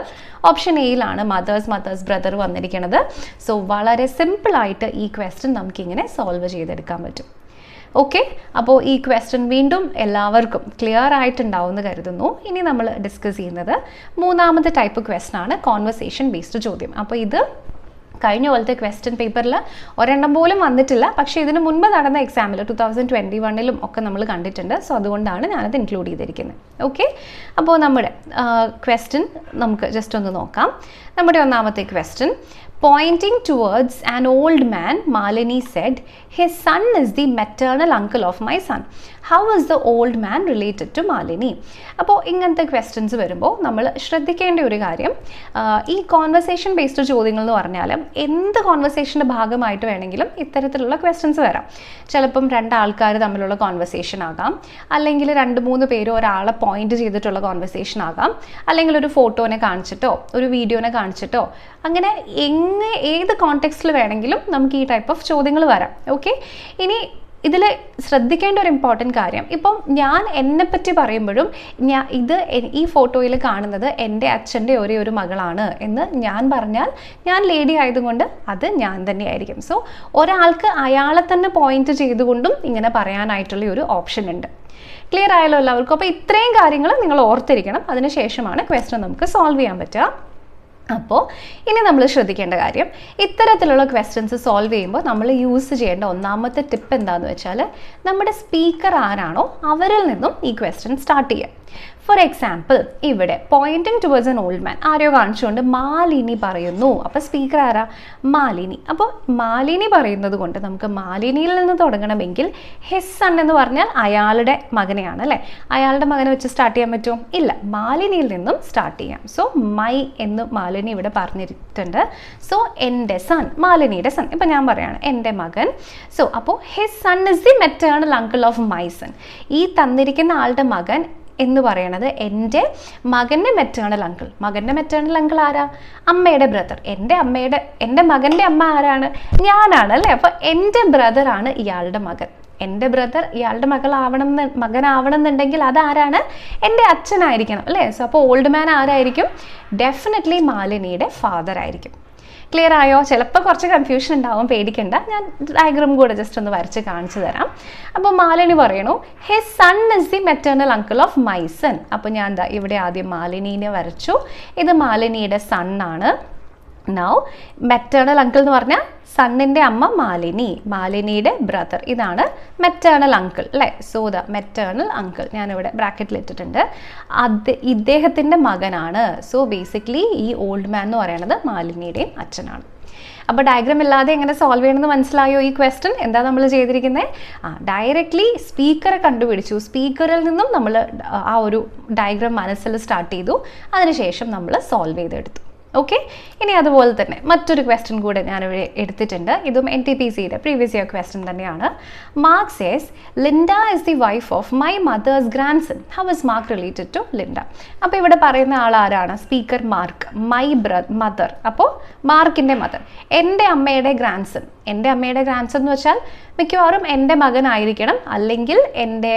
ഓപ്ഷൻ എയിലാണ് മദേഴ്സ് ബ്രദർ വന്നിരിക്കുന്നത്. സോ വളരെ സിമ്പിളായിട്ട് ഈ ക്വസ്റ്റ്യൻ നമുക്കിങ്ങനെ സോൾവ് ചെയ്തെടുക്കാൻ പറ്റും. ഓക്കെ, അപ്പോൾ ഈ ക്വസ്റ്റ്യൻ വീണ്ടും എല്ലാവർക്കും ക്ലിയർ ആയിട്ടുണ്ടാവുമെന്ന് കരുതുന്നു. ഇനി നമ്മൾ ഡിസ്കസ് ചെയ്യുന്നത് മൂന്നാമത്തെ ടൈപ്പ് ക്വസ്റ്റ്യൻ ആണ്, കോൺവെർസേഷൻ ബേസ്ഡ് ചോദ്യം. അപ്പോൾ ഇത് കഴിഞ്ഞ പോലത്തെ ക്വസ്റ്റ്യൻ പേപ്പറിൽ ഒരെണ്ണം പോലും വന്നിട്ടില്ല. പക്ഷേ ഇതിന് മുൻപ് നടന്ന എക്സാമിൽ 2021 ഒക്കെ നമ്മൾ കണ്ടിട്ടുണ്ട്. സോ അതുകൊണ്ടാണ് ഞാനത് ഇൻക്ലൂഡ് ചെയ്തിരിക്കുന്നത്. ഓക്കെ, അപ്പോൾ നമ്മുടെ ക്വസ്റ്റ്യൻ നമുക്ക് ജസ്റ്റ് ഒന്ന് നോക്കാം. നമ്മുടെ ഒന്നാമത്തെ question, pointing towards an old man, Malini said, his son is the maternal uncle of my son. How is the old man related to Malini? അപ്പോൾ ഇങ്ങനത്തെ ക്വസ്റ്റ്യൻസ് വരുമ്പോൾ നമ്മൾ ശ്രദ്ധിക്കേണ്ട ഒരു കാര്യം, ഈ കോൺവെർസേഷൻ ബേസ്ഡ് ചോദ്യങ്ങൾ എന്ന് പറഞ്ഞാൽ എന്ത് കോൺവെർസേഷൻ്റെ ഭാഗമായിട്ട് വേണമെങ്കിലും ഇത്തരത്തിലുള്ള ക്വസ്റ്റ്യൻസ് വരാം. ചിലപ്പം രണ്ടാൾക്കാർ തമ്മിലുള്ള കോൺവെർസേഷൻ ആകാം, അല്ലെങ്കിൽ 2-3 പേര് ഒരാളെ പോയിന്റ് ചെയ്തിട്ടുള്ള കോൺവെർസേഷൻ ആകാം, അല്ലെങ്കിൽ ഒരു ഫോട്ടോനെ കാണിച്ചിട്ടോ ഒരു വീഡിയോനെ കാണിച്ചിട്ടോ, അങ്ങനെ ഏത് കോണ്ടെക്സ്റ്റിൽ വേണമെങ്കിലും നമുക്ക് ഈ ടൈപ്പ് ഓഫ് ചോദ്യങ്ങൾ വരാം. ഓക്കെ, ഇനി ഇതിൽ ശ്രദ്ധിക്കേണ്ട ഒരു ഇമ്പോർട്ടൻറ്റ് കാര്യം, ഇപ്പം ഞാൻ എന്നെപ്പറ്റി പറയുമ്പോഴും ഈ ഫോട്ടോയിൽ കാണുന്നത് എൻ്റെ അച്ഛൻ്റെ ഒരേ ഒരു മകളാണ് എന്ന് ഞാൻ പറഞ്ഞാൽ ഞാൻ ലേഡി ആയതുകൊണ്ട് അത് ഞാൻ തന്നെയായിരിക്കും. സോ ഒരാൾക്ക് അയാളെ തന്നെ പോയിന്റ് ചെയ്തുകൊണ്ടും ഇങ്ങനെ പറയാനായിട്ടുള്ള ഒരു ഓപ്ഷൻ ഉണ്ട്. ക്ലിയർ ആയല്ലോ എല്ലാവർക്കും? അപ്പോൾ ഇത്രയും കാര്യങ്ങൾ നിങ്ങൾ ഓർത്തിരിക്കണം. അതിനുശേഷമാണ് ക്വസ്റ്റ്യൻ നമുക്ക് സോൾവ് ചെയ്യാൻ പറ്റുക. അപ്പോൾ ഇനി നമ്മൾ ശ്രദ്ധിക്കേണ്ട കാര്യം, ഇത്തരത്തിലുള്ള ക്വസ്റ്റ്യൻസ് സോൾവ് ചെയ്യുമ്പോൾ നമ്മൾ യൂസ് ചെയ്യേണ്ട ഒന്നാമത്തെ ടിപ്പ് എന്താണെന്ന് വെച്ചാൽ, നമ്മുടെ സ്പീക്കർ ആരാണോ അവരിൽ നിന്നും ഈ ക്വസ്റ്റ്യൻ സ്റ്റാർട്ട് ചെയ്യാം. ഫോർ എക്സാമ്പിൾ ഇവിടെ pointing towards N old man ആരെയോ കാണിച്ചുകൊണ്ട് മാലിനി പറയുന്നു. അപ്പോൾ സ്പീക്കർ ആരാ? മാലിനി. അപ്പോൾ മാലിനി പറയുന്നത് കൊണ്ട് നമുക്ക് മാലിനിയിൽ നിന്ന് തുടങ്ങണമെങ്കിൽ ഹിസ് സൺ എന്ന് പറഞ്ഞാൽ അയാളുടെ മകനെയാണ് അല്ലേ? അയാളുടെ മകനെ വെച്ച് സ്റ്റാർട്ട് ചെയ്യാൻ പറ്റുമോ? ഇല്ല, മാലിനിയിൽ നിന്നും സ്റ്റാർട്ട് ചെയ്യാം. സോ മൈ എന്ന് മാലിനി ഇവിടെ പറഞ്ഞിട്ടുണ്ട്. സോ എൻ്റെ സൺ, മാലിനിയുടെ സൺ. ഇപ്പം ഞാൻ പറയാണ് എൻ്റെ മകൻ. സോ അപ്പോൾ his son is the maternal uncle of my son. ഈ തന്നിരിക്കുന്ന ആളുടെ മകൻ എന്ന് പറയുന്നത് എൻ്റെ മകൻ്റെ മെറ്റേണൽ അങ്കിൾ. മകൻ്റെ മെറ്റേണൽ അങ്കിൾ ആരാ? അമ്മയുടെ ബ്രദർ. എൻ്റെ മകൻ്റെ അമ്മ ആരാണ്? ഞാനാണ് അല്ലേ. അപ്പോൾ എൻ്റെ ബ്രദറാണ് ഇയാളുടെ മകൻ. എൻ്റെ ബ്രദർ ഇയാളുടെ മകനാവണം എന്നുണ്ടെങ്കിൽ അതാരാണ്? എൻ്റെ അച്ഛനായിരിക്കണം അല്ലേ. സോ അപ്പോൾ ഓൾഡ് മാൻ ആരായിരിക്കും? ഡെഫിനറ്റ്ലി മാലിനിയുടെ ഫാദർ ആയിരിക്കും. ക്ലിയർ ആയോ? ചിലപ്പോൾ കുറച്ച് കൺഫ്യൂഷൻ ഉണ്ടാവും, പേടിക്കണ്ട. ഞാൻ ഡയഗ്രാം കൂടെ ജസ്റ്റ് ഒന്ന് വരച്ച് കാണിച്ചു തരാം. അപ്പോൾ മാലിനി പറയണു his son is the maternal uncle of my son. അപ്പോൾ ഞാൻ എന്താ ഇവിടെ ആദ്യം മാലിനീനെ വരച്ചു. ഇത് മാലിനിയുടെ സണ്ണാണ്. നൗ മെറ്റേണൽ അങ്കിൾ എന്ന് പറഞ്ഞാൽ സണ്ണിൻ്റെ അമ്മ മാലിനി, മാലിനിയുടെ ബ്രദർ, ഇതാണ് മെറ്റേണൽ അങ്കിൾ അല്ലേ. സോ ദ മെറ്റേണൽ അങ്കിൾ ഞാനിവിടെ ബ്രാക്കറ്റിൽ ഇട്ടിട്ടുണ്ട്. ഇദ്ദേഹത്തിൻ്റെ മകനാണ്. സോ ബേസിക്കലി ഈ ഓൾഡ് മാൻ എന്ന് പറയുന്നത് മാലിനിയുടെയും അച്ഛനാണ്. അപ്പോൾ ഡയഗ്രാം ഇല്ലാതെ എങ്ങനെ സോൾവ് ചെയ്യണമെന്ന് മനസ്സിലായോ? ഈ ക്വസ്റ്റ്യൻ എന്താ നമ്മൾ ചെയ്തിരിക്കുന്നത്? ഡയറക്റ്റ്ലി സ്പീക്കറെ കണ്ടുപിടിച്ചു. സ്പീക്കറിൽ നിന്നും നമ്മൾ ആ ഒരു ഡയഗ്രാം മനസ്സിൽ സ്റ്റാർട്ട് ചെയ്തു. അതിനുശേഷം നമ്മൾ സോൾവ് ചെയ്തെടുത്തു. ഓക്കെ, ഇനി അതുപോലെ തന്നെ മറ്റൊരു ക്വസ്റ്റ്യൻ കൂടെ ഞാനിവിടെ എടുത്തിട്ടുണ്ട്. ഇതും NTPCയുടെ പ്രീവിയസ് ഇയർ ക്വസ്റ്റ്യൻ തന്നെയാണ്. Mark says Linda is the wife of my mother's grandson. How is Mark related to Linda? അപ്പോൾ ഇവിടെ പറയുന്ന ആൾ ആരാണ്? Speaker mark. മൈ മദർ, അപ്പോൾ മാർക്കിൻ്റെ മദർ, എൻ്റെ അമ്മയുടെ ഗ്രാൻഡ് സൺ. എൻ്റെ അമ്മയുടെ ഗ്രാൻഡ് സൺ എന്ന് വെച്ചാൽ മിക്കവാറും എൻ്റെ മകനായിരിക്കണം, അല്ലെങ്കിൽ എൻ്റെ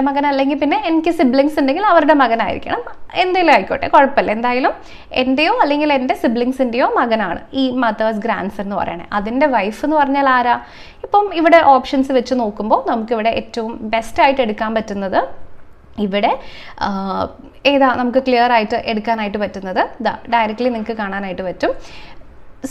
മകൻ അല്ലെങ്കിൽ പിന്നെ എനിക്ക് സിബ്ലിങ്സ് ഉണ്ടെങ്കിൽ അവരുടെ മകനായിരിക്കണം. എന്തെങ്കിലും ആയിക്കോട്ടെ, കുഴപ്പമില്ല. എന്തായാലും എൻ്റെയോ അല്ലെങ്കിൽ എൻ്റെ സിബ്ലിങ്സിൻ്റെയോ മകനാണ് ഈ മദേഴ്സ് ഗ്രാൻഡ് സൺ എന്ന് പറയുന്നത്. അതിൻ്റെ വൈഫ് എന്ന് പറഞ്ഞാൽ ആരാ? ഇപ്പം ഇവിടെ ഓപ്ഷൻസ് വെച്ച് നോക്കുമ്പോൾ നമുക്കിവിടെ ഏറ്റവും ബെസ്റ്റായിട്ട് എടുക്കാൻ പറ്റുന്നത് ഇവിടെ ഏതാ നമുക്ക് ക്ലിയർ ആയിട്ട് എടുക്കാനായിട്ട് പറ്റുന്നത്? ഡയറക്റ്റ്ലി നിങ്ങൾക്ക് കാണാനായിട്ട് പറ്റും.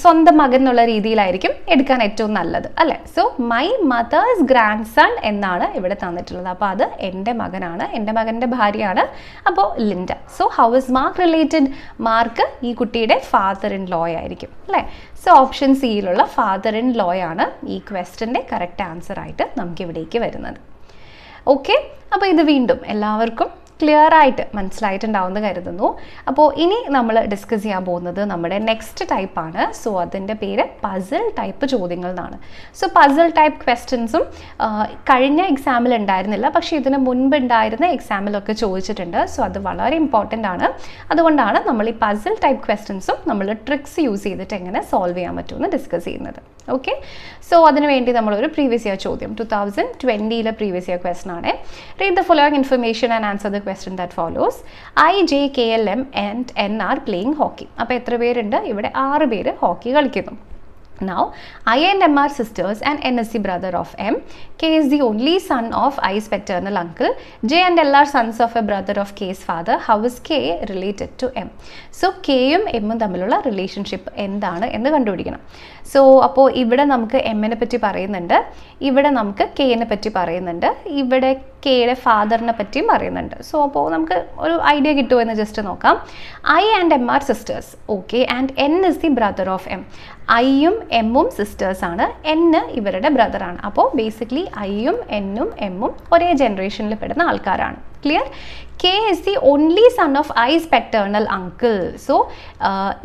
സ്വന്തം മകൻ എന്നുള്ള രീതിയിലായിരിക്കും എടുക്കാൻ ഏറ്റവും നല്ലത് അല്ലേ. So my mother's grandson എന്നാണ് ഇവിടെ തന്നിട്ടുള്ളത്. അപ്പോൾ അത് എൻ്റെ മകനാണ്, എൻ്റെ മകൻ്റെ ഭാര്യയാണ്. അപ്പോൾ Linda. So how is Mark related? Mark ഈ കുട്ടിയുടെ ഫാദർ ഇൻ ലോ ആയിരിക്കും അല്ലേ. സോ ഓപ്ഷൻ സിയിലുള്ള ഫാദർ ഇൻ ലോ ആണ് ഈ ക്വസ്റ്റ്യൻ്റെ കറക്റ്റ് ആൻസർ ആയിട്ട് നമുക്കിവിടേക്ക് വരുന്നത്. ഓക്കെ, അപ്പോൾ ഇത് വീണ്ടും എല്ലാവർക്കും ക്ലിയർ ആയിട്ട് മനസ്സിലായിട്ടുണ്ടാവുമെന്ന് കരുതുന്നു. അപ്പോൾ ഇനി നമ്മൾ ഡിസ്കസ് ചെയ്യാൻ പോകുന്നത് നമ്മുടെ നെക്സ്റ്റ് ടൈപ്പാണ്. സോ അതിൻ്റെ പേര് പസിൽ ടൈപ്പ് ചോദ്യങ്ങൾ എന്നാണ്. സോ പസിൽ ടൈപ്പ് ക്വസ്റ്റ്യൻസും കഴിഞ്ഞ എക്സാമിൽ ഉണ്ടായിരുന്നില്ല, പക്ഷേ ഇതിന് മുൻപ് ഉണ്ടായിരുന്ന എക്സാമിലൊക്കെ ചോദിച്ചിട്ടുണ്ട്. സോ അത് വളരെ ഇമ്പോർട്ടൻ്റ് ആണ്. അതുകൊണ്ടാണ് നമ്മൾ ഈ പസിൽ ടൈപ്പ് ക്വസ്റ്റ്യൻസും നമ്മൾ ട്രിക്സ് യൂസ് ചെയ്തിട്ട് എങ്ങനെ സോൾവ് ചെയ്യാൻ പറ്റുമെന്ന് ഡിസ്കസ് ചെയ്യുന്നത്. ഓക്കെ, സോ അതിനുവേണ്ടി നമ്മളൊരു പ്രീവിയസ് ഇയർ ചോദ്യം 2020 പ്രീവിയസ് ഇയർ ക്വസ്റ്റൻ ആണ്. Read the following information and answer the question that follows. I, J, K, L, M and N are playing hockey. അപ്പോൾ എത്ര പേരുണ്ട്? ഇവിടെ 6 പേര് ഹോക്കി കളിക്കുന്നു. Now, I and M are sisters and N is the brother of M. K is the only son of I's paternal uncle. J and L are sons of a brother of K's father. How is K related to M? So, Kയും Mഉം തമ്മിലുള്ള relationship എന്താണ് എന്ന് കണ്ടുപിടിക്കണം. So അപ്പോൾ ഇവിടെ നമുക്ക് എമ്മിനെ പറ്റി പറയുന്നുണ്ട്, ഇവിടെ നമുക്ക് കെനെ പറ്റി പറയുന്നുണ്ട്, ഇവിടെ കെയുടെ ഫാദറിനെ പറ്റിയും പറയുന്നുണ്ട്. സോ അപ്പോൾ നമുക്ക് ഒരു ഐഡിയ കിട്ടുമോ എന്ന് ജസ്റ്റ് നോക്കാം. I and M are sisters. Okay, and N is the brother of M. ഐയും എമ്മും സിസ്റ്റേഴ്സാണ്, N ഇവരുടെ ബ്രദറാണ്. അപ്പോൾ ബേസിക്കലി ഐയും എന്നും എമ്മും ഒരേ ജനറേഷനിൽ പെടുന്ന ആൾക്കാരാണ്. Clear? K is the only son of I's paternal uncle. So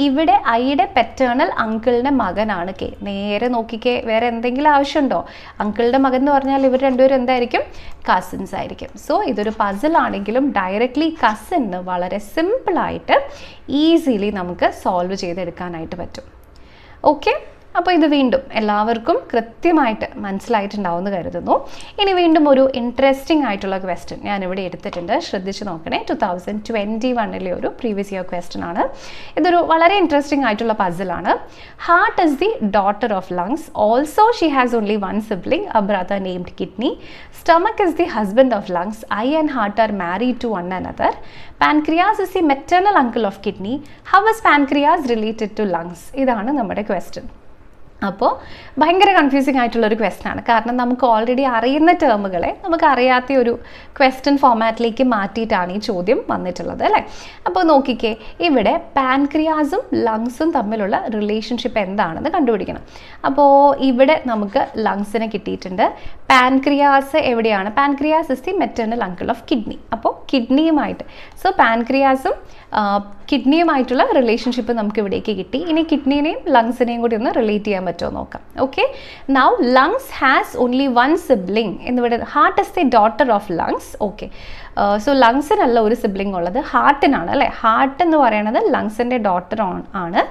ഇവിടെ ഐയുടെ പെറ്റേണൽ അങ്കിളിൻ്റെ മകനാണ് കെ. നേരെ നോക്കിക്കേ, വേറെ എന്തെങ്കിലും ആവശ്യമുണ്ടോ? അങ്കിളുടെ മകൻ എന്ന് പറഞ്ഞാൽ ഇവർ രണ്ടുപേരും എന്തായിരിക്കും? കസിൻസ് ആയിരിക്കും. സോ ഇതൊരു പസിൽ ആണെങ്കിലും ഡയറക്റ്റ്ലി കസിന് വളരെ സിമ്പിളായിട്ട് ഈസിലി നമുക്ക് സോൾവ് ചെയ്തെടുക്കാനായിട്ട് പറ്റും. ഓക്കെ, അപ്പോൾ ഇത് വീണ്ടും എല്ലാവർക്കും കൃത്യമായിട്ട് മനസ്സിലായിട്ടുണ്ടാവുമെന്ന് കരുതുന്നു. ഇനി വീണ്ടും ഒരു ഇൻട്രസ്റ്റിംഗ് ആയിട്ടുള്ള ക്വസ്റ്റ്യൻ ഞാനിവിടെ എടുത്തിട്ടുണ്ട്, ശ്രദ്ധിച്ച് നോക്കണേ. 2021 ഒരു പ്രീവിയസ് ഇയർ ക്വസ്റ്റ്യൻ ആണ്. ഇതൊരു വളരെ ഇൻട്രസ്റ്റിംഗ് ആയിട്ടുള്ള പസിലാണ്. Heart is the daughter of lungs. Also she has only one sibling, a brother named kidney. Stomach is the husband of lungs. Eye and heart are married to one another. Pancreas is the maternal uncle of kidney. How is pancreas related to lungs? ഇതാണ് നമ്മുടെ question. അപ്പോൾ ഭയങ്കര confusing ആയിട്ടുള്ളൊരു question ആണ്. കാരണം നമുക്ക് already അറിയുന്ന ടേമുകളെ നമുക്ക് അറിയാത്ത ഒരു ക്വസ്റ്റ്യൻ ഫോമാറ്റിലേക്ക് മാറ്റിയിട്ടാണ് ഈ ചോദ്യം വന്നിട്ടുള്ളത് അല്ലേ. അപ്പോൾ നോക്കിക്കേ, ഇവിടെ പാൻക്രിയാസും ലങ്സും തമ്മിലുള്ള റിലേഷൻഷിപ്പ് എന്താണെന്ന് കണ്ടുപിടിക്കണം. അപ്പോൾ ഇവിടെ നമുക്ക് ലങ്സിനെ കിട്ടിയിട്ടുണ്ട്. പാൻക്രിയാസ് എവിടെയാണ്? Pancreas is the maternal uncle of kidney. അപ്പോൾ കിഡ്നിയുമായിട്ട്, സോ പാൻക്രിയാസും കിഡ്നിയുമായിട്ടുള്ള റിലേഷൻഷിപ്പ് നമുക്ക് ഇവിടേക്ക് കിട്ടി. ഇനി കിഡ്നിനെയും ലങ്സിനെയും കൂടി ഒന്ന് റിലേറ്റ് ചെയ്യാൻ പറ്റുമോ നോക്കാം. Okay, now lungs has only one sibling എന്നിവിടെ. Heart is the daughter of lungs. Okay, so ലങ്സിനല്ല ഒരു സിബ്ലിംഗ് ഉള്ളത്, ഹാർട്ടിനാണ് അല്ലേ. ഹാർട്ട് എന്ന് പറയുന്നത് ലങ്സിൻ്റെ ഡോട്ടർ ആണ്.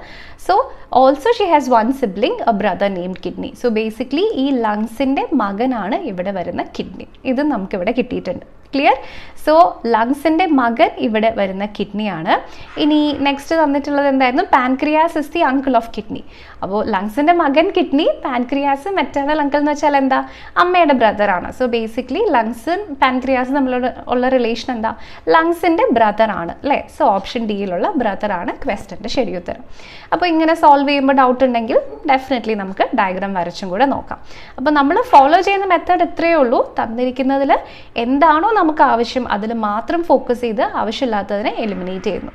So also she has one sibling, a brother named kidney. So basically ഈ ലങ്സിൻ്റെ മകനാണ് ഇവിടെ വരുന്ന കിഡ്നി. ഇത് നമുക്കിവിടെ കിട്ടിയിട്ടുണ്ട്. ക്ലിയർ? സോ ലങ്സിൻ്റെ മകൻ ഇവിടെ വരുന്ന കിഡ്നിയാണ്. ഇനി നെക്സ്റ്റ് തന്നിട്ടുള്ളത് എന്തായിരുന്നു? Pancreas is the uncle of kidney. അപ്പോൾ ലങ്സിൻ്റെ മകൻ കിഡ്നി, പാൻക്രിയാസ് മെറ്റേണൽ അങ്കിൾ എന്ന് വെച്ചാൽ എന്താ? അമ്മയുടെ ബ്രദറാണ്. സോ ബേസിക്കലി ലങ്സും പാൻക്രിയാസും തമ്മിലുള്ള ഉള്ള റിലേഷൻ എന്താ? ലങ്സിൻ്റെ ബ്രദറാണ് അല്ലേ. സോ ഓപ്ഷൻ ഡിയിലുള്ള ബ്രദറാണ് ക്വസ്റ്റ്യൻ്റെ ശരി ഉത്തരം. അപ്പോൾ ഇങ്ങനെ സോൾവ് ചെയ്യുമ്പോൾ ഡൗട്ട് ഉണ്ടെങ്കിൽ ഡെഫിനറ്റ്ലി നമുക്ക് ഡയഗ്രാം വരച്ചും കൂടെ നോക്കാം. അപ്പോൾ നമ്മൾ ഫോളോ ചെയ്യുന്ന മെത്തേഡ് ഇത്രയേ ഉള്ളൂ. തന്നിരിക്കുന്നതിൽ എന്താണോ നമുക്ക് ആവശ്യം അതിൽ മാത്രം ഫോക്കസ് ചെയ്ത് ആവശ്യമില്ലാത്തതിനെ എലിമിനേറ്റ് ചെയ്യുന്നു.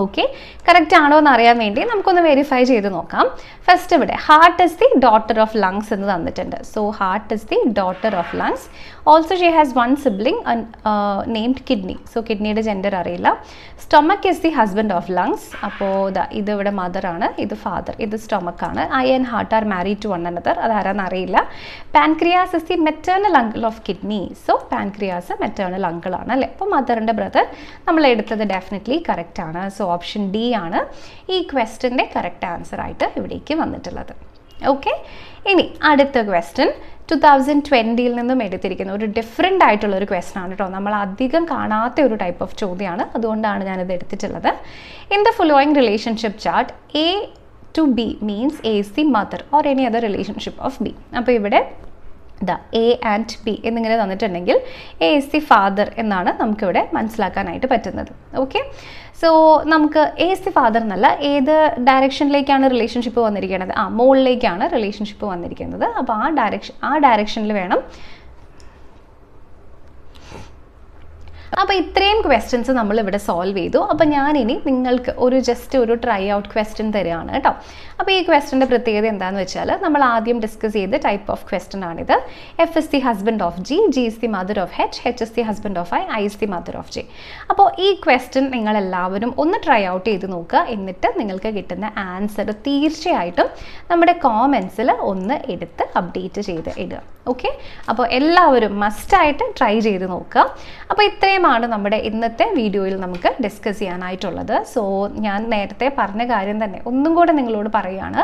ഓക്കെ, കറക്റ്റ് ആണോ എന്ന് അറിയാൻ വേണ്ടി നമുക്കൊന്ന് വെരിഫൈ ചെയ്ത് നോക്കാം. ഫസ്റ്റ് ഇവിടെ heart is the daughter of lungs എന്ന് തന്നിട്ടുണ്ട്. So heart is the daughter of lungs. Also she has one sibling named kidney. So കിഡ്നിയുടെ ജെൻഡർ അറിയില്ല. Stomach is the husband of lungs. അപ്പോൾ ഇത് ഇവിടെ മദറാണ്, ഇത് ഫാദർ, ഇത് സ്റ്റൊമക്കാണ്. Eye and heart are married to one another. അതാരാന്ന് അറിയില്ല. Pancreas is the maternal uncle of kidney. So pancreas maternal uncle ആണ് അല്ലേ. അപ്പോൾ മദറിൻ്റെ ബ്രദർ നമ്മൾ എടുത്തത് ഡെഫിനറ്റ്ലി കറക്റ്റ് ആണ്. സോ ഓപ്ഷൻ ഡി ആണ് ഈ ക്വസ്റ്റ്യൻ്റെ കറക്റ്റ് ആൻസർ ആയിട്ട് ഇവിടേക്ക് വന്നിട്ടുള്ളത്. ഓക്കെ, ഇനി അടുത്ത ക്വസ്റ്റ്യൻ 2020 നിന്നും എടുത്തിരിക്കുന്ന ഒരു ഡിഫറെൻ്റ് ആയിട്ടുള്ള ഒരു ക്വസ്റ്റ്യൻ ആണ് കേട്ടോ. നമ്മൾ അധികം കാണാത്ത ഒരു ടൈപ്പ് ഓഫ് ചോദ്യമാണ്, അതുകൊണ്ടാണ് ഞാനിത് എടുത്തിട്ടുള്ളത്. In the following relationship chart A to B means A is the mother or any other relationship of B. അപ്പോൾ ഇവിടെ എ ആൻഡ് ബി എന്നിങ്ങനെ തന്നിട്ടുണ്ടെങ്കിൽ എ ഇസ് ദി ഫാദർ എന്നാണ് നമുക്കിവിടെ മനസ്സിലാക്കാനായിട്ട് പറ്റുന്നത്. ഓക്കെ, സോ നമുക്ക് എ ഇസ് ദി ഫാദർ എന്നല്ല, ഏത് ഡയറക്ഷനിലേക്കാണ് റിലേഷൻഷിപ്പ് വന്നിരിക്കുന്നത്? മുകളിലേക്കാണ് റിലേഷൻഷിപ്പ് വന്നിരിക്കുന്നത്. അപ്പോൾ ആ ഡയറക്ഷനിൽ വേണം. അപ്പോൾ ഇത്രയും ക്വസ്റ്റ്യൻസ് നമ്മൾ ഇവിടെ സോൾവ് ചെയ്തു. അപ്പോൾ ഞാനിനി നിങ്ങൾക്ക് ജസ്റ്റ് ഒരു ട്രൈ ഔട്ട് ക്വസ്റ്റ്യൻ തരികയാണ് കേട്ടോ. അപ്പോൾ ഈ ക്വസ്റ്റ്യൻ്റെ പ്രത്യേകത എന്താണെന്ന് വെച്ചാൽ നമ്മൾ ആദ്യം ഡിസ്കസ് ചെയ്ത ടൈപ്പ് ഓഫ് ക്വസ്റ്റ്യൻ ആണിത്. F is the husband of G, G is the mother of H is the husband of I is the mother of J. അപ്പോൾ ഈ ക്വസ്റ്റ്യൻ നിങ്ങളെല്ലാവരും ഒന്ന് ട്രൈ ഔട്ട് ചെയ്ത് നോക്കുക. എന്നിട്ട് നിങ്ങൾക്ക് കിട്ടുന്ന ആൻസർ തീർച്ചയായിട്ടും നമ്മുടെ കോമെൻറ്റ്സിൽ ഒന്ന് എടുത്ത് അപ്ഡേറ്റ് ചെയ്ത് ഇടുക. ഓക്കെ, അപ്പോൾ എല്ലാവരും മസ്റ്റായിട്ട് ട്രൈ ചെയ്ത് നോക്കുക. അപ്പോൾ ഇത്രയുമാണ് നമ്മുടെ ഇന്നത്തെ വീഡിയോയിൽ നമുക്ക് ഡിസ്കസ് ചെയ്യാനായിട്ടുള്ളത്. സോ ഞാൻ നേരത്തെ പറഞ്ഞ കാര്യം തന്നെ ഒന്നും കൂടെ നിങ്ങളോട് പറയുകയാണ്.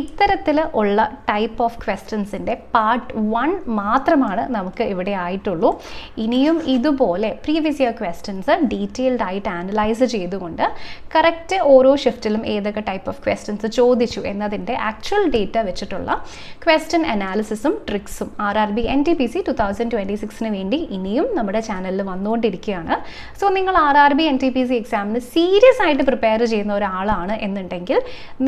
ഇത്തരത്തിൽ ഉള്ള ടൈപ്പ് ഓഫ് ക്വസ്റ്റ്യൻസിൻ്റെ പാർട്ട് 1 മാത്രമാണ് നമുക്ക് ഇവിടെ ആയിട്ടുള്ളൂ. ഇനിയും ഇതുപോലെ പ്രീവിയസ് ഇയർ ക്വസ്റ്റ്യൻസ് ഡീറ്റെയിൽഡ് ആയിട്ട് ആനലൈസ് ചെയ്തുകൊണ്ട് കറക്റ്റ് ഓരോ ഷിഫ്റ്റിലും ഏതൊക്കെ ടൈപ്പ് ഓഫ് ക്വസ്റ്റ്യൻസ് ചോദിച്ചു എന്നതിൻ്റെ ആക്ച്വൽ ഡേറ്റ വെച്ചിട്ടുള്ള ക്വസ്റ്റ്യൻ അനാലിസിസും ട്രിക്സും RRB NTPC 2026 വേണ്ടി ഇനിയും നമ്മുടെ ചാനലിൽ വന്നുകൊണ്ടിരിക്കുകയാണ്. സോ നിങ്ങൾ RRB NTPC എക്സാമിന് സീരിയസ് ആയിട്ട് പ്രിപ്പയർ ചെയ്യുന്ന ഒരാളാണ് എന്നുണ്ടെങ്കിൽ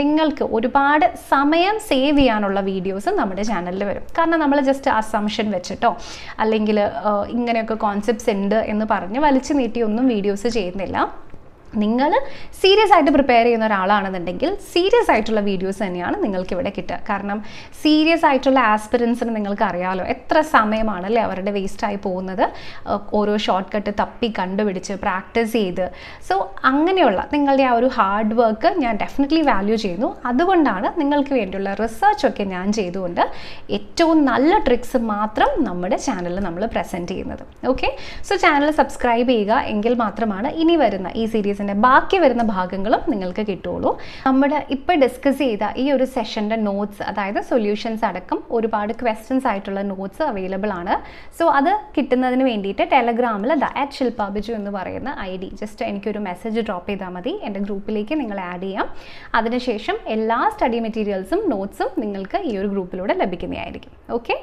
നിങ്ങൾക്ക് ഒരുപാട് സമയം സേവ് ചെയ്യാനുള്ള വീഡിയോസ് നമ്മുടെ ചാനലിൽ വരും. കാരണം നമ്മൾ ജസ്റ്റ് അസംഷൻ വെച്ചിട്ടോ അല്ലെങ്കിൽ ഇങ്ങനെയൊക്കെ കോൺസെപ്റ്റ്സ് ഉണ്ട് എന്ന് പറഞ്ഞ് വലിച്ചു നീട്ടിയൊന്നും വീഡിയോസ് ചെയ്യുന്നില്ല. നിങ്ങൾ സീരിയസ് ആയിട്ട് പ്രിപ്പയർ ചെയ്യുന്ന ഒരാളാണെന്നുണ്ടെങ്കിൽ സീരിയസ് ആയിട്ടുള്ള വീഡിയോസ് തന്നെയാണ് നിങ്ങൾക്ക് ഇവിടെ കിട്ടുക. കാരണം സീരിയസ് ആയിട്ടുള്ള ആസ്പിറൻസിന് നിങ്ങൾക്ക് അറിയാമല്ലോ എത്ര സമയമാണല്ലേ അവരുടെ വേസ്റ്റായി പോകുന്നത്, ഓരോ ഷോർട്ട് കട്ട് തപ്പി കണ്ടുപിടിച്ച് പ്രാക്ടീസ് ചെയ്ത്. സോ അങ്ങനെയുള്ള നിങ്ങളുടെ ആ ഒരു ഹാർഡ് വർക്ക് ഞാൻ ഡെഫിനറ്റ്ലി വാല്യൂ ചെയ്യുന്നു. അതുകൊണ്ടാണ് നിങ്ങൾക്ക് വേണ്ടിയുള്ള റിസർച്ചൊക്കെ ഞാൻ ചെയ്തുകൊണ്ട് ഏറ്റവും നല്ല ട്രിക്സ് മാത്രം നമ്മുടെ ചാനലിൽ നമ്മൾ പ്രസൻറ്റ് ചെയ്യുന്നത്. ഓക്കെ, സോ ചാനൽ സബ്സ്ക്രൈബ് ചെയ്യുക. എങ്കിൽ മാത്രമാണ് ഇനി വരുന്ന ഈ സീരീസ് ബാക്കി വരുന്ന ഭാഗങ്ങളും നിങ്ങൾക്ക് കിട്ടുള്ളൂ. നമ്മുടെ ഇപ്പോൾ ഡിസ്കസ് ചെയ്ത ഈ ഒരു സെഷൻ്റെ നോട്ട്സ്, അതായത് സൊല്യൂഷൻസ് അടക്കം ഒരുപാട് ക്വസ്റ്റ്യൻസ് ആയിട്ടുള്ള നോട്ട്സ് അവൈലബിൾ ആണ്. സോ അത് കിട്ടുന്നതിന് വേണ്ടിയിട്ട് ടെലഗ്രാമിൽ @shilpa_biju എന്ന് പറയുന്ന ID ജസ്റ്റ് എനിക്കൊരു മെസ്സേജ് ഡ്രോപ്പ് ചെയ്താൽ മതി. എൻ്റെ ഗ്രൂപ്പിലേക്ക് നിങ്ങൾ ആഡ് ചെയ്യാം. അതിനുശേഷം എല്ലാ സ്റ്റഡി മെറ്റീരിയൽസും നോട്ട്സും നിങ്ങൾക്ക് ഈ ഒരു ഗ്രൂപ്പിലൂടെ ലഭിക്കുന്നതായിരിക്കും. ഓക്കെ,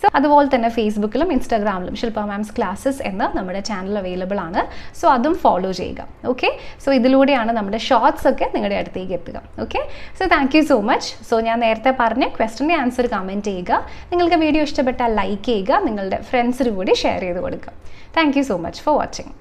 സോ അതുപോലെ തന്നെ ഫേസ്ബുക്കിലും ഇൻസ്റ്റാഗ്രാമിലും ശില്പ മാംസ് ക്ലാസ്സസ് എന്ന നമ്മുടെ ചാനൽ അവൈലബിൾ ആണ്. സോ അതും ഫോളോ ചെയ്യുക. ഓക്കെ, സോ ഇതിലൂടെയാണ് നമ്മുടെ ഷോർട്സ് ഒക്കെ നിങ്ങളുടെ അടുത്തേക്ക് എത്തുക. Okay, so thank you so much. So ഞാൻ നേരത്തെ പറഞ്ഞ ക്വസ്റ്റ്യൻ്റെ ആൻസർ കമൻറ്റ് ചെയ്യുക. നിങ്ങൾക്ക് വീഡിയോ ഇഷ്ടപ്പെട്ടാൽ ലൈക്ക് ചെയ്യുക. നിങ്ങളുടെ ഫ്രണ്ട്സിന് കൂടി ഷെയർ ചെയ്ത് കൊടുക്കുക. Thank you so much for watching.